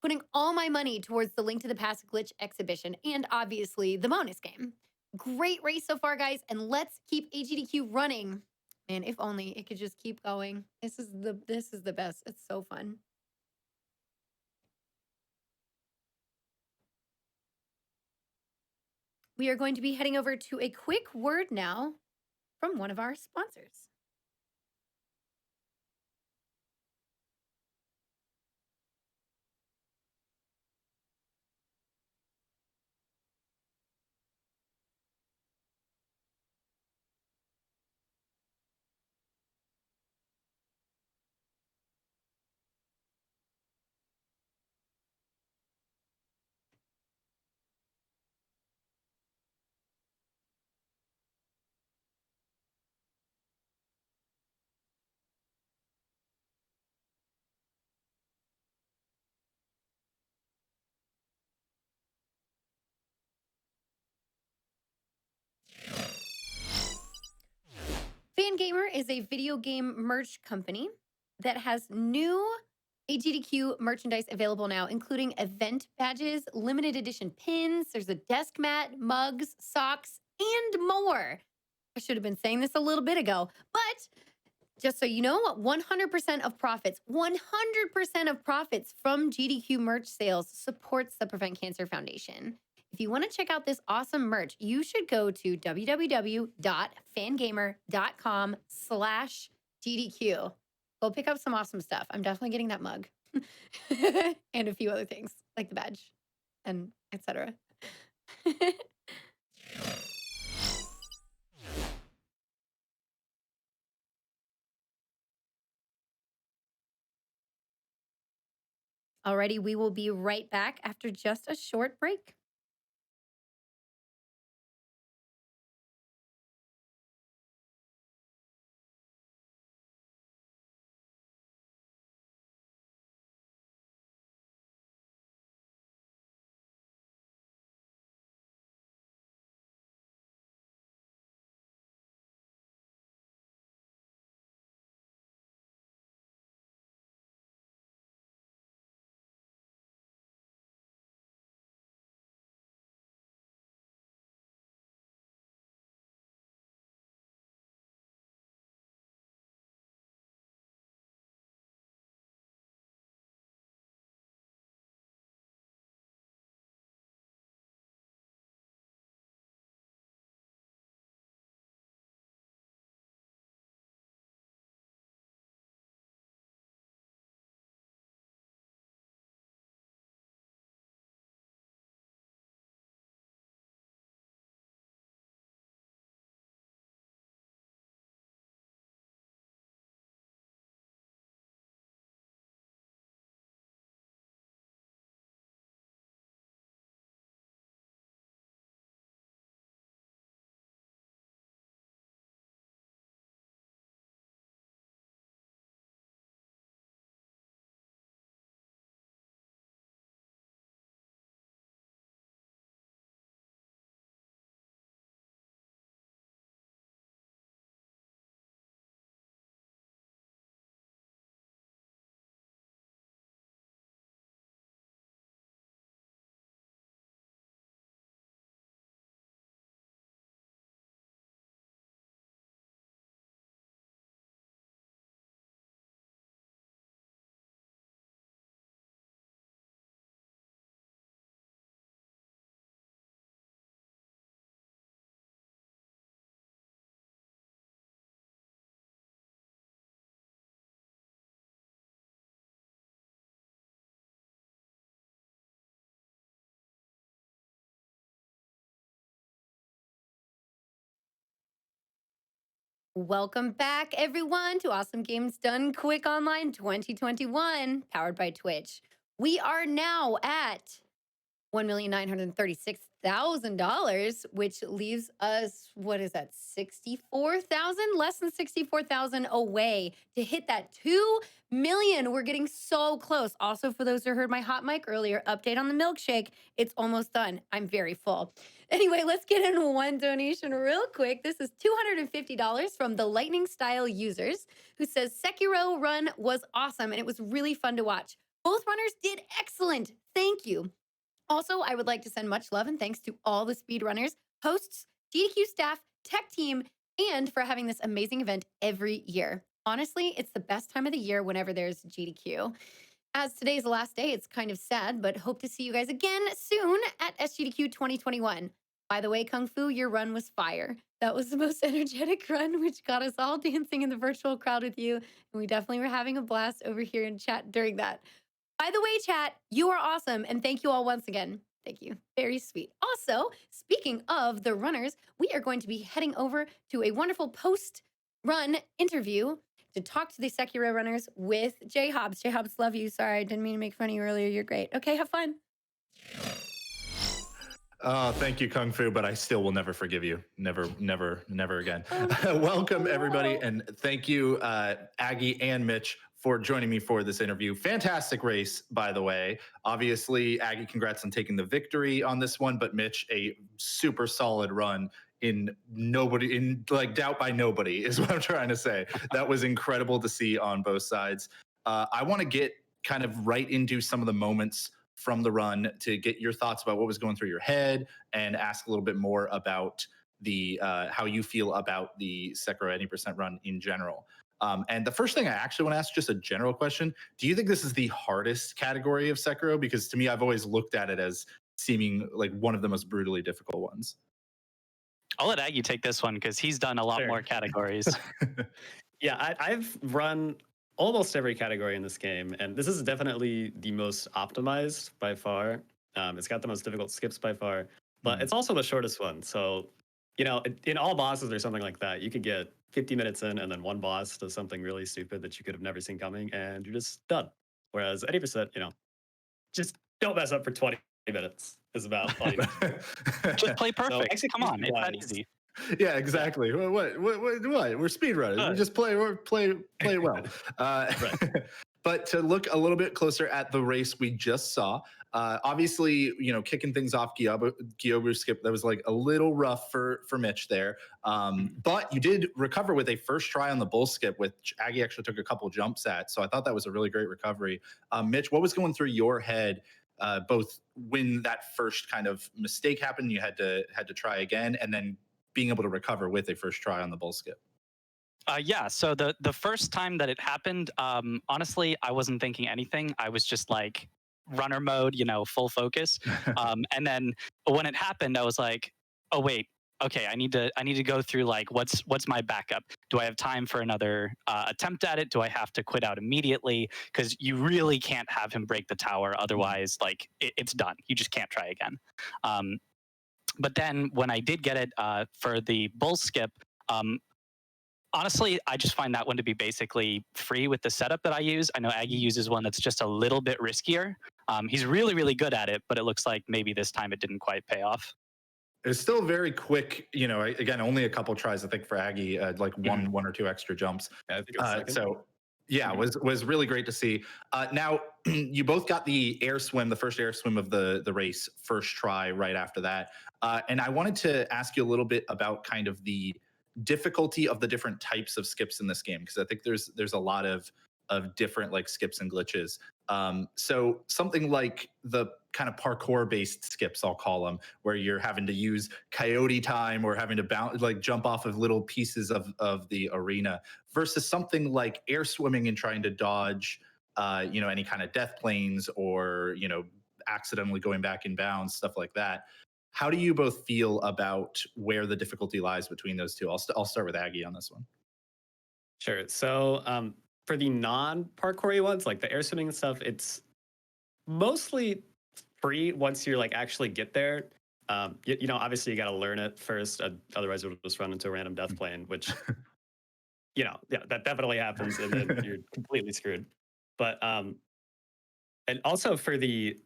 Putting all my money towards the Link to the Past glitch exhibition and obviously the bonus game. Great race so far, guys, and let's keep AGDQ running." Man, if only it could just keep going. This is the best. It's so fun. We are going to be heading over to a quick word now from one of our sponsors. Fangamer is a video game merch company that has new AGDQ merchandise available now, including event badges, limited edition pins, there's a desk mat, mugs, socks, and more. I should have been saying this a little bit ago, but just so you know, 100% of profits, 100% of profits from GDQ merch sales supports the Prevent Cancer Foundation. If you want to check out this awesome merch, you should go to www.fangamer.com/GDQ. Go pick up some awesome stuff. I'm definitely getting that mug and a few other things like the badge and etc. Alrighty, we will be right back after just a short break. Welcome back, everyone, to Awesome Games Done Quick Online 2021, powered by Twitch. We are now at $1,936,000, which leaves us, what is that, 64,000? Less than 64,000 away to hit that 2 million. We're getting so close. Also, for those who heard my hot mic earlier, update on the milkshake. It's almost done. I'm very full. Anyway, let's get into one donation real quick. This is $250 from the Lightning Style Users, who says Sekiro run was awesome and it was really fun to watch. Both runners did excellent. Thank you. Also, I would like to send much love and thanks to all the speedrunners, hosts, GDQ staff, tech team, and for having this amazing event every year. Honestly, it's the best time of the year whenever there's GDQ. As today's the last day, it's kind of sad, but hope to see you guys again soon at SGDQ 2021. By the way, Kung Fu, your run was fire. That was the most energetic run, which got us all dancing in the virtual crowd with you. And we definitely were having a blast over here in chat during that. By the way, chat, you are awesome. And thank you all once again. Thank you. Very sweet. Also, speaking of the runners, we are going to be heading over to a wonderful post-run interview to talk to the Sekiro runners with Jhobz. Jhobz, love you. Sorry, I didn't mean to make fun of you earlier. You're great. Okay, have fun. Thank you, Kung Fu, but I still will never forgive you. Never, never, never again. Welcome, everybody, and thank you, Aggie and Mitch, for joining me for this interview. Fantastic race, by the way. Obviously, Aggie, congrats on taking the victory on this one, but Mitch, a super solid run in doubt by nobody is what I'm trying to say. That was incredible to see on both sides. I want to get kind of right into some of the moments from the run to get your thoughts about what was going through your head and ask a little bit more about the how you feel about the Sekiro 80% run in general. And the first thing I actually want to ask, just a general question. Do you think this is the hardest category of Sekiro? Because to me, I've always looked at it as seeming like one of the most brutally difficult ones. I'll let Aggie take this one because he's done a lot Sure. more categories. Yeah, I've run almost every category in this game, and this is definitely the most optimized by far. It's got the most difficult skips by far, but it's also the shortest one. So, you know, in all bosses or something like that, you could get 50 minutes in, and then one boss does something really stupid that you could have never seen coming, and you're just done. Whereas 80%, you know, just don't mess up for 20 minutes is about all you need. Just play So perfect. Come on, it's that execution-wise, easy. Yeah, exactly. What? We're speedrunners. We just play it well. But to look a little bit closer at the race we just saw, obviously, you know, kicking things off, Gyobu skip, that was like a little rough for Mitch there. But you did recover with a first try on the bull skip, which Aggie actually took a couple jumps at. So I thought that was a really great recovery. Mitch, what was going through your head, both when that first kind of mistake happened, you had to try again, and then being able to recover with a first try on the bull skip? Yeah, so the first time that it happened, honestly, I wasn't thinking anything. I was just like runner mode, you know, full focus. And then when it happened, I was like, oh wait, okay, I need to go through like what's my backup? Do I have time for another attempt at it? Do I have to quit out immediately? Because you really can't have him break the tower, otherwise, like it's done. You just can't try again. But then when I did get it for the bull skip, honestly, I just find that one to be basically free with the setup that I use. I know Aggie uses one that's just a little bit riskier. He's really, really good at it, but it looks like maybe this time it didn't quite pay off. It's still very quick, you know, again, only a couple tries, I think, for Aggie, like one or two extra jumps. I think it was second. So yeah, was really great to see. Now, you both got the air swim, the first air swim of the race, first try right after that. And I wanted to ask you a little bit about kind of the difficulty of the different types of skips in this game, because I think there's a lot of different like skips and glitches. So something like the kind of parkour based skips, I'll call them, where you're having to use coyote time or having to bounce, like jump off of little pieces of the arena, versus something like air swimming and trying to dodge, you know, any kind of death planes or, you know, accidentally going back in bounds, stuff like that. How do you both feel about where the difficulty lies between those two? I'll start with Aggie on this one. Sure. So for the non-parkoury ones, like the air swimming and stuff, it's mostly free once you like actually get there. You know, obviously you got to learn it first, otherwise you'll just run into a random death plane, which yeah, that definitely happens, and then you're completely screwed. But and also for the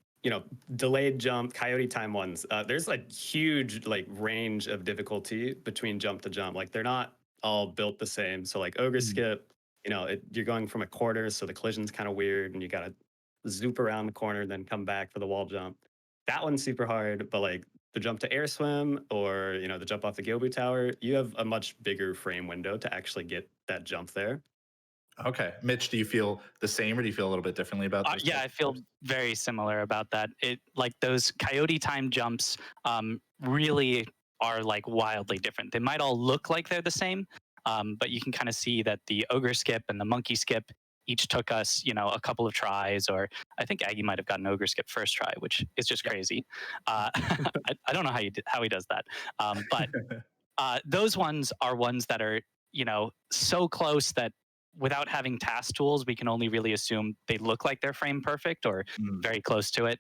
delayed jump coyote time ones, there's a huge like range of difficulty between jump to jump. Like they're not all built the same. So like ogre Mm. skip, you're going from a quarter, so the collision's kind of weird, and you gotta zoop around the corner, then come back for the wall jump. That one's super hard, but like the jump to air swim or the jump off the Gyobu Tower, you have a much bigger frame window to actually get that jump there. Okay, Mitch, do you feel the same, or do you feel a little bit differently about those Yeah, types I of feel tips? very similar about that. It like those coyote time jumps really are like wildly different. They might all look like they're the same, but you can kind of see that the ogre skip and the monkey skip each took us, a couple of tries, or I think Aggie might have gotten ogre skip first try, which is just crazy. I don't know how he does that, but those ones are ones that are so close that without having task tools we can only really assume they look like they're frame perfect or Mm. very close to it,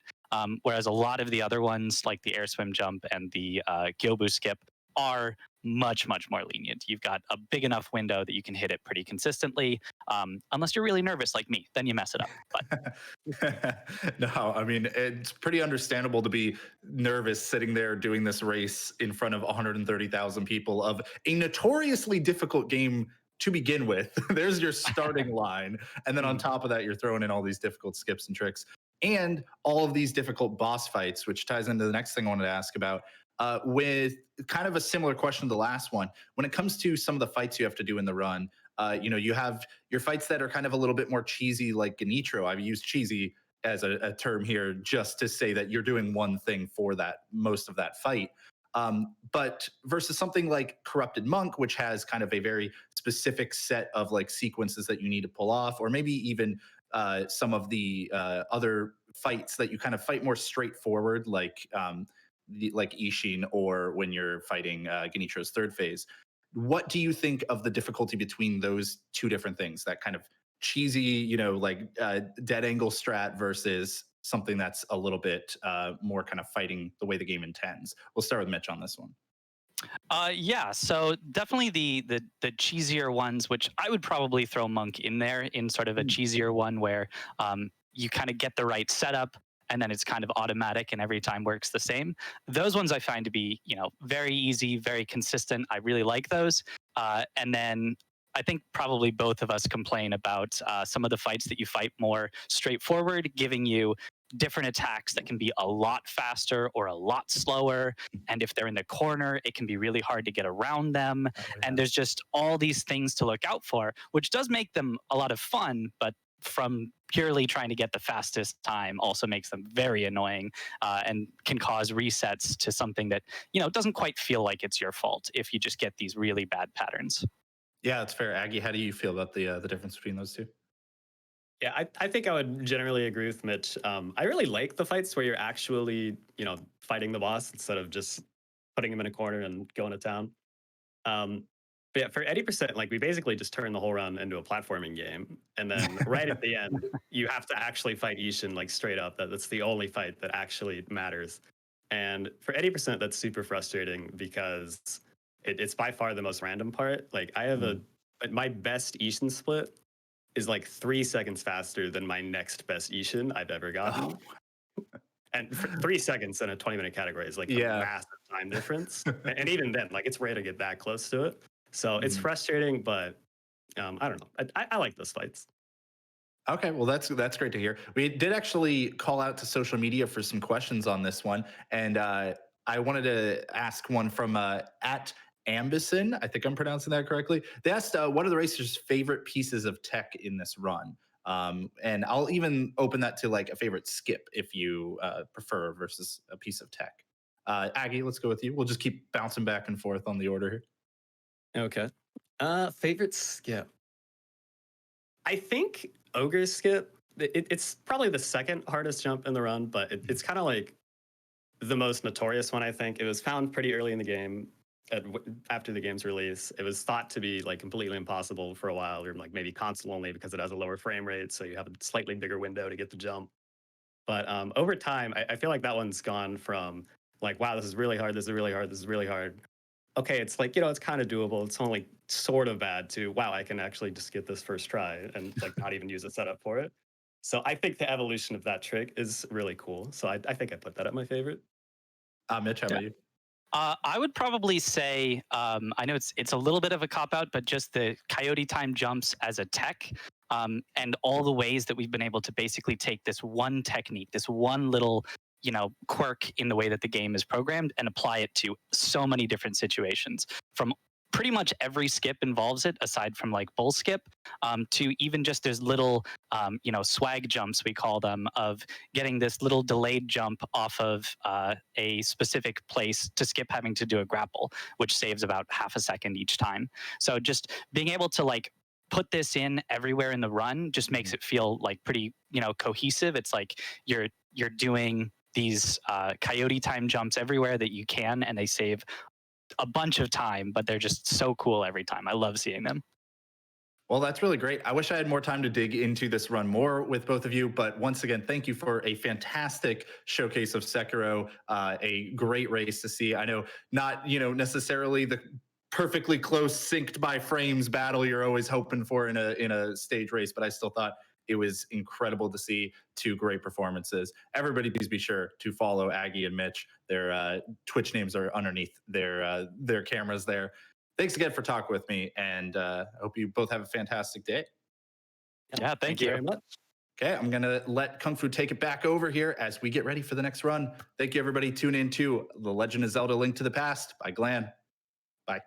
whereas a lot of the other ones like the air swim jump and the gyobu skip are much more lenient. You've got a big enough window that you can hit it pretty consistently, unless you're really nervous like me, then you mess it up. But No, I mean, it's pretty understandable to be nervous sitting there doing this race in front of 130,000 people of a notoriously difficult game to begin with. There's your starting line. And then on Mm. top of that, you're throwing in all these difficult skips and tricks and all of these difficult boss fights, which ties into the next thing I wanted to ask about. With kind of a similar question to the last one, when it comes to some of the fights you have to do in the run, you have your fights that are kind of a little bit more cheesy, like Ganitro. I've used cheesy as a term here just to say that you're doing one thing for that most of that fight. But versus something like Corrupted Monk, which has kind of a very specific set of like sequences that you need to pull off, or maybe even some of the other fights that you kind of fight more straightforward, like Ishin, or when you're fighting Genitro's third phase. What do you think of the difficulty between those two different things? That kind of cheesy, dead angle strat versus something that's a little bit more kind of fighting the way the game intends. We'll start with Mitch on this one. Yeah, so definitely the cheesier ones, which I would probably throw Monk in there in sort of a cheesier one where you kind of get the right setup and then it's kind of automatic and every time works the same. Those ones I find to be very easy, very consistent. I really like those. And then I think probably both of us complain about some of the fights that you fight more straightforward, giving you different attacks that can be a lot faster or a lot slower. And if they're in the corner, it can be really hard to get around them. Oh, And there's just all these things to look out for, which does make them a lot of fun, but from purely trying to get the fastest time also makes them very annoying, and can cause resets to something that doesn't quite feel like it's your fault if you just get these really bad patterns. Yeah, that's fair. Aggie, how do you feel about the difference between those two? Yeah, I think I would generally agree with Mitch. I really like the fights where you're actually, fighting the boss instead of just putting him in a corner and going to town. Um, but yeah, for 80%, like we basically just turn the whole run into a platforming game. And then right at the end, you have to actually fight Ishin like straight up. That's the only fight that actually matters. And for 80%, that's super frustrating because it's by far the most random part. Like I have my best Ishin split is like 3 seconds faster than my next best Ishin I've ever gotten. And for 3 seconds in a 20-minute category is like a massive time difference. And even then, like it's rare to get that close to it. So it's frustrating, but I don't know. I like those fights. Okay, well that's great to hear. We did actually call out to social media for some questions on this one, and I wanted to ask one from at Ambison. I think I'm pronouncing that correctly. They asked, what are the racers' favorite pieces of tech in this run? And I'll even open that to like a favorite skip if you prefer versus a piece of tech. Aggie, let's go with you. We'll just keep bouncing back and forth on the order here. Okay. Favorite skip. I think Ogre skip. It's probably the second hardest jump in the run, but it's kind of like the most notorious one. I think it was found pretty early in the game. After the game's release, it was thought to be like completely impossible for a while, or like maybe console only because it has a lower frame rate, so you have a slightly bigger window to get the jump. But over time, I feel like that one's gone from like, wow, this is really hard, this is really hard, this is really hard, okay, it's like, you know, it's kind of doable. It's only sort of bad to, wow, I can actually just get this first try and like not even use a setup for it. So I think the evolution of that trick is really cool. So I think I put that at my favorite. Mitch, how about you? I would probably say I know it's a little bit of a cop out, but just the coyote time jumps as a tech, and all the ways that we've been able to basically take this one technique, this one little quirk in the way that the game is programmed, and apply it to so many different situations. From pretty much every skip involves it, aside from like bull skip, to even just there's little swag jumps, we call them, of getting this little delayed jump off of a specific place to skip having to do a grapple, which saves about half a second each time. So just being able to like put this in everywhere in the run just makes it feel like pretty cohesive. It's like you're doing these coyote time jumps everywhere that you can, and they save a bunch of time, but they're just so cool every time. I love seeing them. Well, that's really great. I wish I had more time to dig into this run more with both of you. But once again, thank you for a fantastic showcase of Sekiro, a great race to see. I know not, necessarily the perfectly close synced by frames battle you're always hoping for in a stage race, but I still thought it was incredible to see two great performances. Everybody, please be sure to follow Aggie and Mitch. Their Twitch names are underneath their cameras there. Thanks again for talking with me, and I hope you both have a fantastic day. Yeah, thank you very much. Okay, I'm going to let Kung Fu take it back over here as we get ready for the next run. Thank you, everybody. Tune in to The Legend of Zelda: Link to the Past by Glenn. Bye.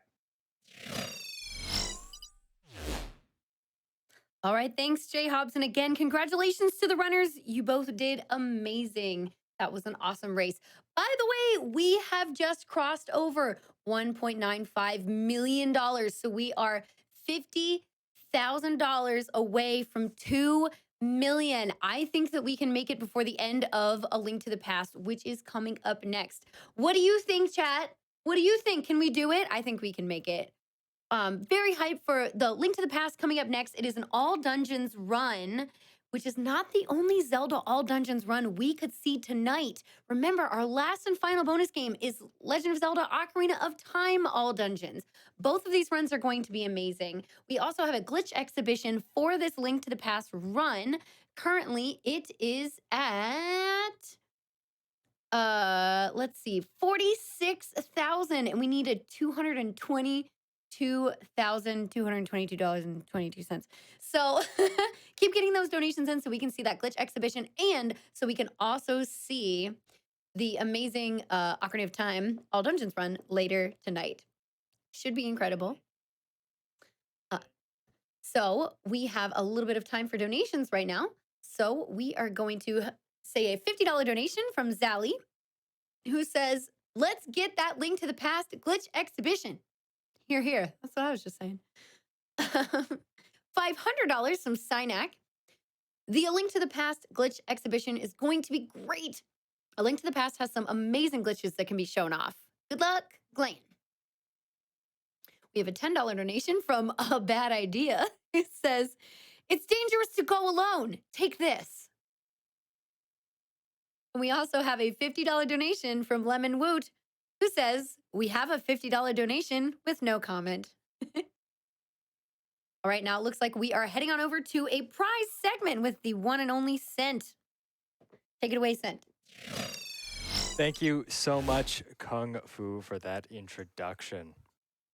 All right, thanks, Jhobz. And again, congratulations to the runners. You both did amazing. That was an awesome race. By the way, we have just crossed over $1.95 million. So we are $50,000 away from $2 million. I think that we can make it before the end of A Link to the Past, which is coming up next. What do you think, chat? What do you think? Can we do it? I think we can make it. Very hyped for the Link to the Past coming up next. It is an all dungeons run, which is not the only Zelda all dungeons run we could see tonight. Remember, our last and final bonus game is Legend of Zelda: Ocarina of Time all dungeons. Both of these runs are going to be amazing. We also have a glitch exhibition for this Link to the Past run. Currently, it is at let's see, 46,000, and we needed $222,222.22. So keep getting those donations in so we can see that glitch exhibition, and so we can also see the amazing Ocarina of Time all dungeons run later tonight. Should be incredible. So we have a little bit of time for donations right now. So we are going to say a $50 donation from Zally, who says, let's get that Link to the Past glitch exhibition. Here, here. That's what I was just saying. $500 from Synac. The A Link to the Past glitch exhibition is going to be great. A Link to the Past has some amazing glitches that can be shown off. Good luck, Glenn. We have a $10 donation from A Bad Idea. It says, it's dangerous to go alone. Take this. And we also have a $50 donation from Lemon Woot, who says, we have a $50 donation with no comment. All right, now it looks like we are heading on over to a prize segment with the one and only Cent. Take it away, Cent. Thank you so much, Kung Fu, for that introduction.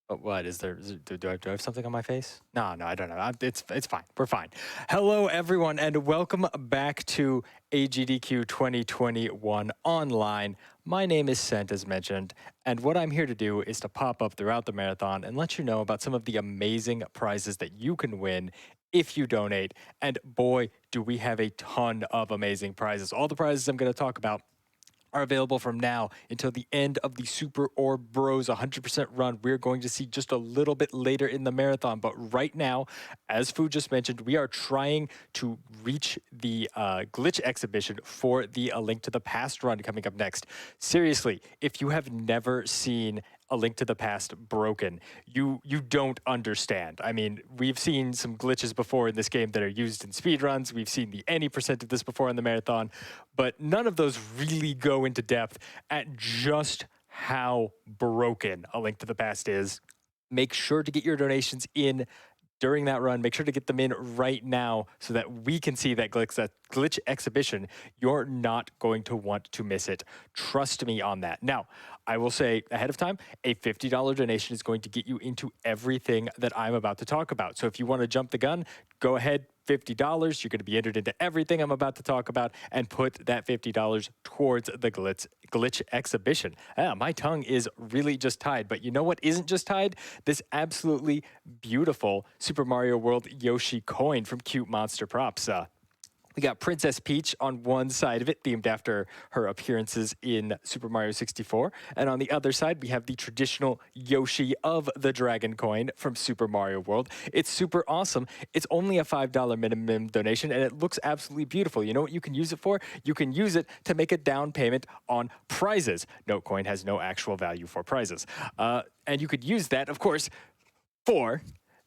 What is there? Do I have something on my face? No, I don't know. It's fine. We're fine. Hello, everyone, and welcome back to AGDQ 2021 Online. My name is Sent, as mentioned, and what I'm here to do is to pop up throughout the marathon and let you know about some of the amazing prizes that you can win if you donate. And boy, do we have a ton of amazing prizes. All the prizes I'm going to talk about are available from now until the end of the Super Orb Bros 100% run. We're going to see just a little bit later in the marathon. But right now, as Fu just mentioned, we are trying to reach the glitch exhibition for the A Link to the Past run coming up next. Seriously, if you have never seen A Link to the Past broken, you don't understand. I mean, we've seen some glitches before in this game that are used in speedruns. We've seen the any percent of this before in the marathon, but none of those really go into depth at just how broken A Link to the Past is. Make sure to get your donations in during that run. Make sure to get them in right now so that we can see that glitch exhibition. You're not going to want to miss it. Trust me on that. Now, I will say ahead of time, a $50 donation is going to get you into everything that I'm about to talk about. So if you want to jump the gun, go ahead, $50. You're going to be entered into everything I'm about to talk about and put that $50 towards the glitch exhibition. My tongue is really just tied, but you know what isn't just tied? This absolutely beautiful Super Mario World Yoshi coin from Cute Monster Props. We got Princess Peach on one side of it, themed after her appearances in Super Mario 64. And on the other side, we have the traditional Yoshi of the Dragon coin from Super Mario World. It's super awesome. It's only a $5 minimum donation, and it looks absolutely beautiful. You know what you can use it for? You can use it to make a down payment on prizes. Note coin has no actual value for prizes. And you could use that, of course, for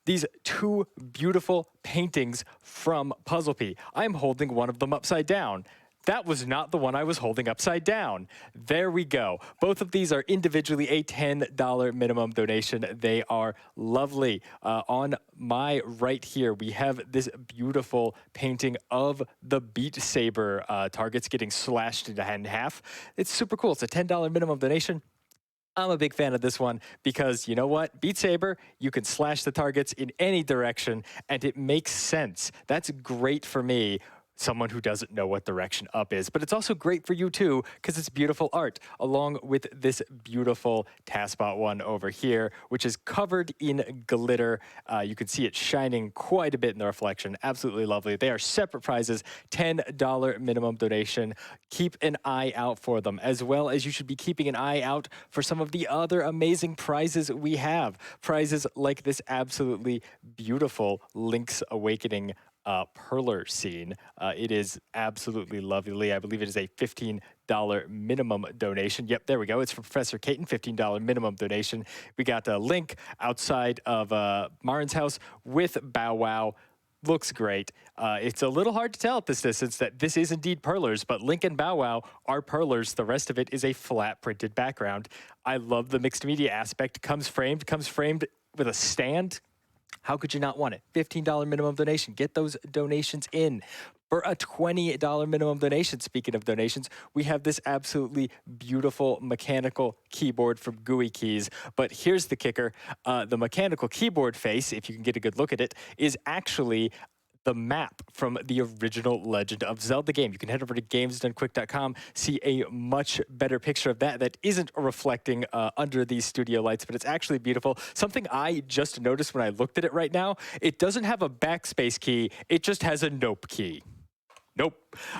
these two beautiful paintings from Puzzlepea. I'm holding one of them upside down. That was not the one I was holding upside down. There we go. Both of these are individually a $10 minimum donation. They are lovely. On my right here, we have this beautiful painting of the Beat Saber targets getting slashed in half. It's super cool. It's a $10 minimum donation. I'm a big fan of this one because, you know what? Beat Saber, you can slash the targets in any direction, and it makes sense. That's great for me, someone who doesn't know what direction up is. But it's also great for you, too, because it's beautiful art, along with this beautiful TASBot one over here, which is covered in glitter. You can see it shining quite a bit in the reflection. Absolutely lovely. They are separate prizes, $10 minimum donation. Keep an eye out for them, as well as you should be keeping an eye out for some of the other amazing prizes we have. Prizes like this absolutely beautiful Link's Awakening Perler scene. It is absolutely lovely. I believe it is a $15 minimum donation. Yep, there we go. It's from Professor Caton, $15 minimum donation. We got a Link outside of Marin's house with Bow Wow. Looks great. It's a little hard to tell at this distance that this is indeed Perlers, but Link and Bow Wow are Perlers. The rest of it is a flat printed background. I love the mixed media aspect. Comes framed with a stand. How could you not want it? $15 minimum donation. Get those donations in. For a $20 minimum donation, speaking of donations, we have this absolutely beautiful mechanical keyboard from GUI Keys. But here's the kicker. The mechanical keyboard face, if you can get a good look at it, is actually the map from the original Legend of Zelda game. You can head over to gamesdonequick.com, see a much better picture of that isn't reflecting under these studio lights, but it's actually beautiful. Something I just noticed when I looked at it right now, it doesn't have a backspace key, it just has a nope key. Nope.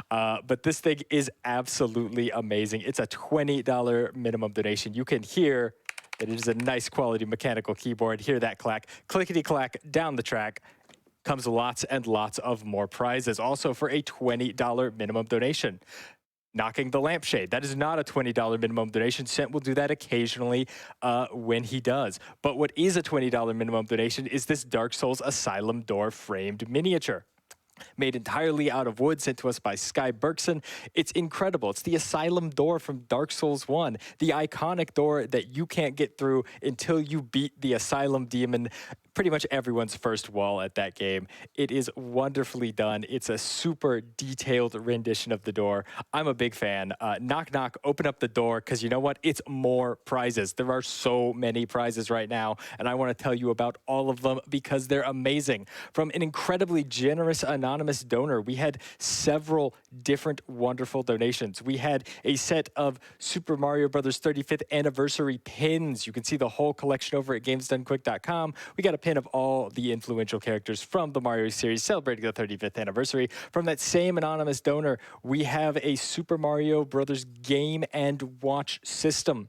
But this thing is absolutely amazing. It's a $20 minimum donation. You can hear that it is a nice quality mechanical keyboard. Hear that clack. Clickety-clack down the track. Comes lots and lots of more prizes. Also for a $20 minimum donation. Knocking the lampshade. That is not a $20 minimum donation. Cent will do that occasionally when he does. But what is a $20 minimum donation is this Dark Souls Asylum door framed miniature. Made entirely out of wood, sent to us by Sky Bergson. It's incredible. It's the Asylum door from Dark Souls 1, the iconic door that you can't get through until you beat the Asylum demon, pretty much everyone's first wall at that game. It is wonderfully done. It's a super detailed rendition of the door. I'm a big fan. Knock, knock, open up the door, because you know what? It's more prizes. There are so many prizes right now, and I want to tell you about all of them because they're amazing. From an incredibly generous anonymous donor, we had several different wonderful donations. We had a set of Super Mario Bros. 35th anniversary pins. You can see the whole collection over at gamesdonequick.com. We got a pin of all the influential characters from the Mario series celebrating the 35th anniversary. From that same anonymous donor, we have a Super Mario Brothers game and watch system.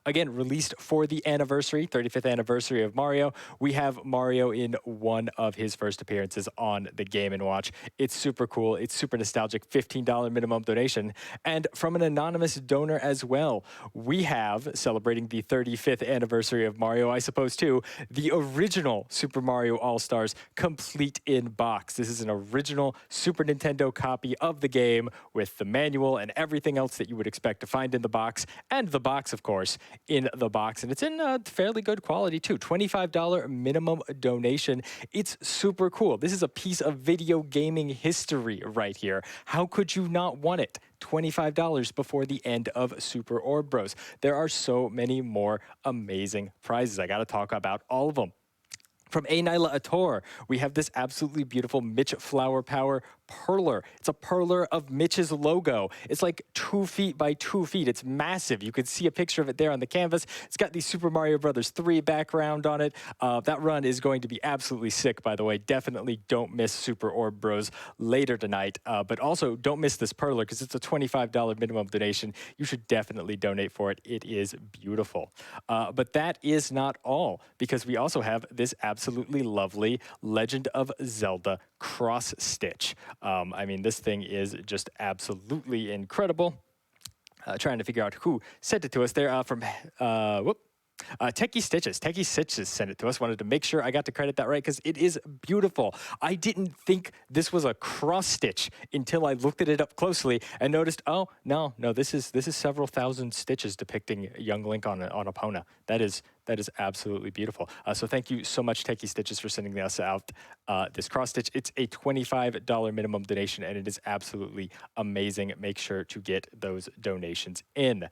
again, released for the anniversary, 35th anniversary of Mario. We have Mario in one of his first appearances on the Game & Watch. It's super cool. It's super nostalgic. $15 minimum donation. And from an anonymous donor as well, we have, celebrating the 35th anniversary of Mario, I suppose too, the original Super Mario All-Stars complete in box. This is an original Super Nintendo copy of the game with the manual and everything else that you would expect to find in the box, and the box, of course, in the box. And it's in fairly good quality too. $25 minimum donation. It's super cool. This is a piece of video gaming history right here. How could you not want it? $25 before the end of Super Orb Bros. There are so many more amazing prizes. I got to talk about all of them. From A. Nyla Ator, we have this absolutely beautiful Mitch Flower Power perler. It's a perler of Mitch's logo. It's like 2 feet by 2 feet. It's massive. You can see a picture of it there on the canvas. It's got the Super Mario Brothers 3 background on it. That run is going to be absolutely sick, by the way. Definitely don't miss Super Orb Bros later tonight. But also, don't miss this perler because it's a $25 minimum donation. You should definitely donate for it. It is beautiful. But that is not all, because we also have this absolutely lovely Legend of Zelda cross stitch. I mean, this thing is just absolutely incredible. Trying to figure out who sent it to us there from, Techie Stitches. Techie Stitches sent it to us. Wanted to make sure I got to credit that right because it is beautiful. I didn't think this was a cross stitch until I looked at it up closely and noticed, oh, no, this is several thousand stitches depicting young Link on Epona. That is absolutely beautiful. So thank you so much, Techie Stitches, for sending us out this cross stitch. It's a $25 minimum donation, and it is absolutely amazing. Make sure to get those donations in.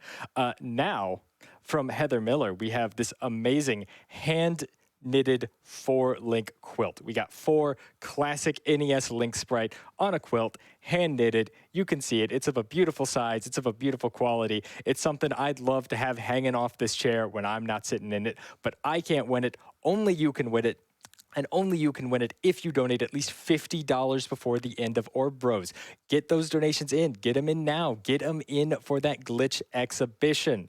Now, from Heather Miller, we have this amazing hand-knitted 4-Link quilt. We got 4 classic NES Link sprite on a quilt, hand-knitted. You can see it. It's of a beautiful size. It's of a beautiful quality. It's something I'd love to have hanging off this chair when I'm not sitting in it, but I can't win it. Only you can win it. And only you can win it if you donate at least $50 before the end of Orb Bros. Get those donations in. Get them in now. Get them in for that glitch exhibition.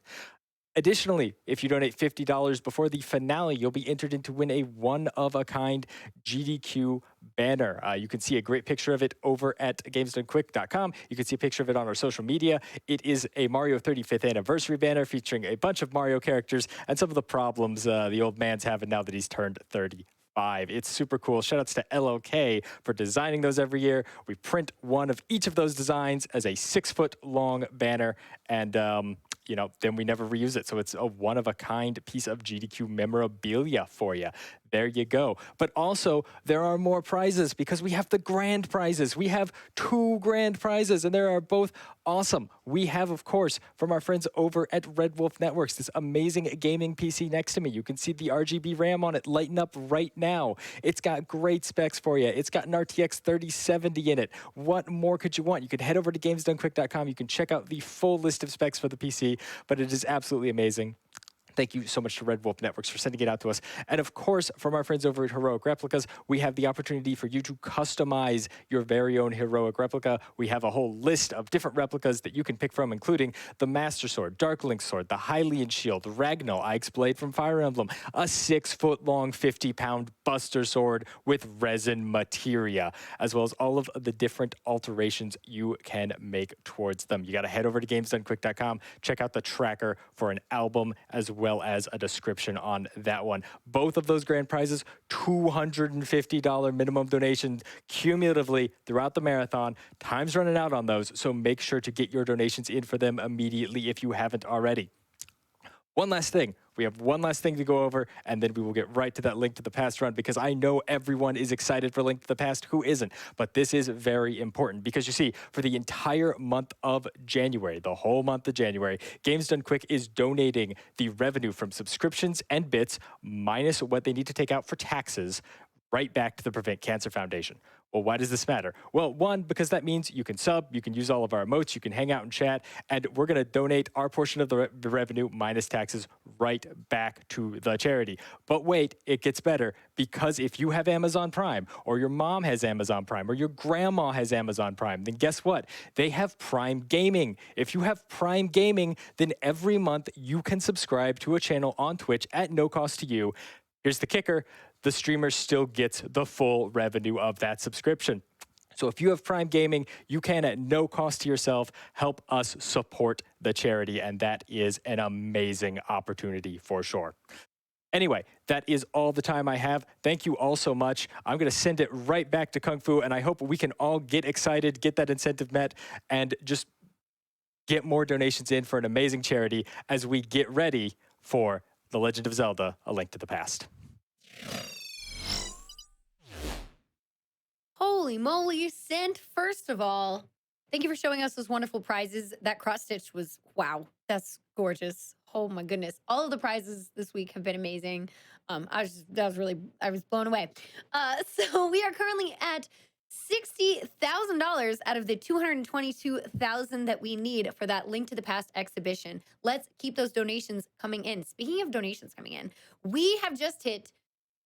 Additionally, if you donate $50 before the finale, you'll be entered in to win a one-of-a-kind GDQ banner. You can see a great picture of it over at gamesdonequick.com. You can see a picture of it on our social media. It is a Mario 35th anniversary banner featuring a bunch of Mario characters and some of the problems the old man's having now that he's turned 30. It's super cool. Shoutouts to LLK for designing those every year. We print one of each of those designs as a 6-foot-long banner, and then we never reuse it. So it's a one-of-a-kind piece of GDQ memorabilia for you. There you go. But also, there are more prizes because we have the grand prizes. We have 2 grand prizes, and they are both awesome. We have, of course, from our friends over at Red Wolf Networks, this amazing gaming PC next to me. You can see the RGB RAM on it lighting up right now. It's got great specs for you. It's got an RTX 3070 in it. What more could you want? You can head over to gamesdonequick.com. You can check out the full list of specs for the PC, but it is absolutely amazing. Thank you so much to Red Wolf Networks for sending it out to us. And of course, from our friends over at Heroic Replicas, we have the opportunity for you to customize your very own Heroic Replica. We have a whole list of different replicas that you can pick from, including the Master Sword, Dark Link Sword, the Hylian Shield, Ragno, Ike's Blade from Fire Emblem, a 6-foot-long, 50-pound Buster Sword with resin materia, as well as all of the different alterations you can make towards them. You got to head over to gamesdonequick.com, check out the tracker for an album as well as a description on that one. Both of those grand prizes, $250 minimum donation cumulatively throughout the marathon. Time's running out on those, so make sure to get your donations in for them immediately if you haven't already. One last thing. We have one last thing to go over, and then we will get right to that Link to the Past run, because I know everyone is excited for Link to the Past. Who isn't? But this is very important, because you see, for the entire month of January, the whole month of January, Games Done Quick is donating the revenue from subscriptions and bits, minus what they need to take out for taxes, right back to the Prevent Cancer Foundation. Well, why does this matter? Well, one, because that means you can sub, you can use all of our emotes, you can hang out and chat, and we're going to donate our portion of the revenue minus taxes right back to the charity. But wait, it gets better, because if you have Amazon Prime, or your mom has Amazon Prime, or your grandma has Amazon Prime, then guess what? They have Prime Gaming. If you have Prime Gaming, then every month you can subscribe to a channel on Twitch at no cost to you. Here's the kicker. The streamer still gets the full revenue of that subscription. So if you have Prime Gaming, you can, at no cost to yourself, help us support the charity, and that is an amazing opportunity for sure. Anyway, that is all the time I have. Thank you all so much. I'm going to send it right back to Kung Fu, and I hope we can all get excited, get that incentive met, and just get more donations in for an amazing charity as we get ready for The Legend of Zelda: A Link to the Past. Holy moly, Sent, first of all, thank you for showing us those wonderful prizes. That cross stitch was, wow, that's gorgeous. Oh my goodness. All of the prizes this week have been amazing. I was blown away. So we are currently at $60,000 out of the $222,000 that we need for that Link to the Past exhibition. Let's keep those donations coming in. Speaking of donations coming in, we have just hit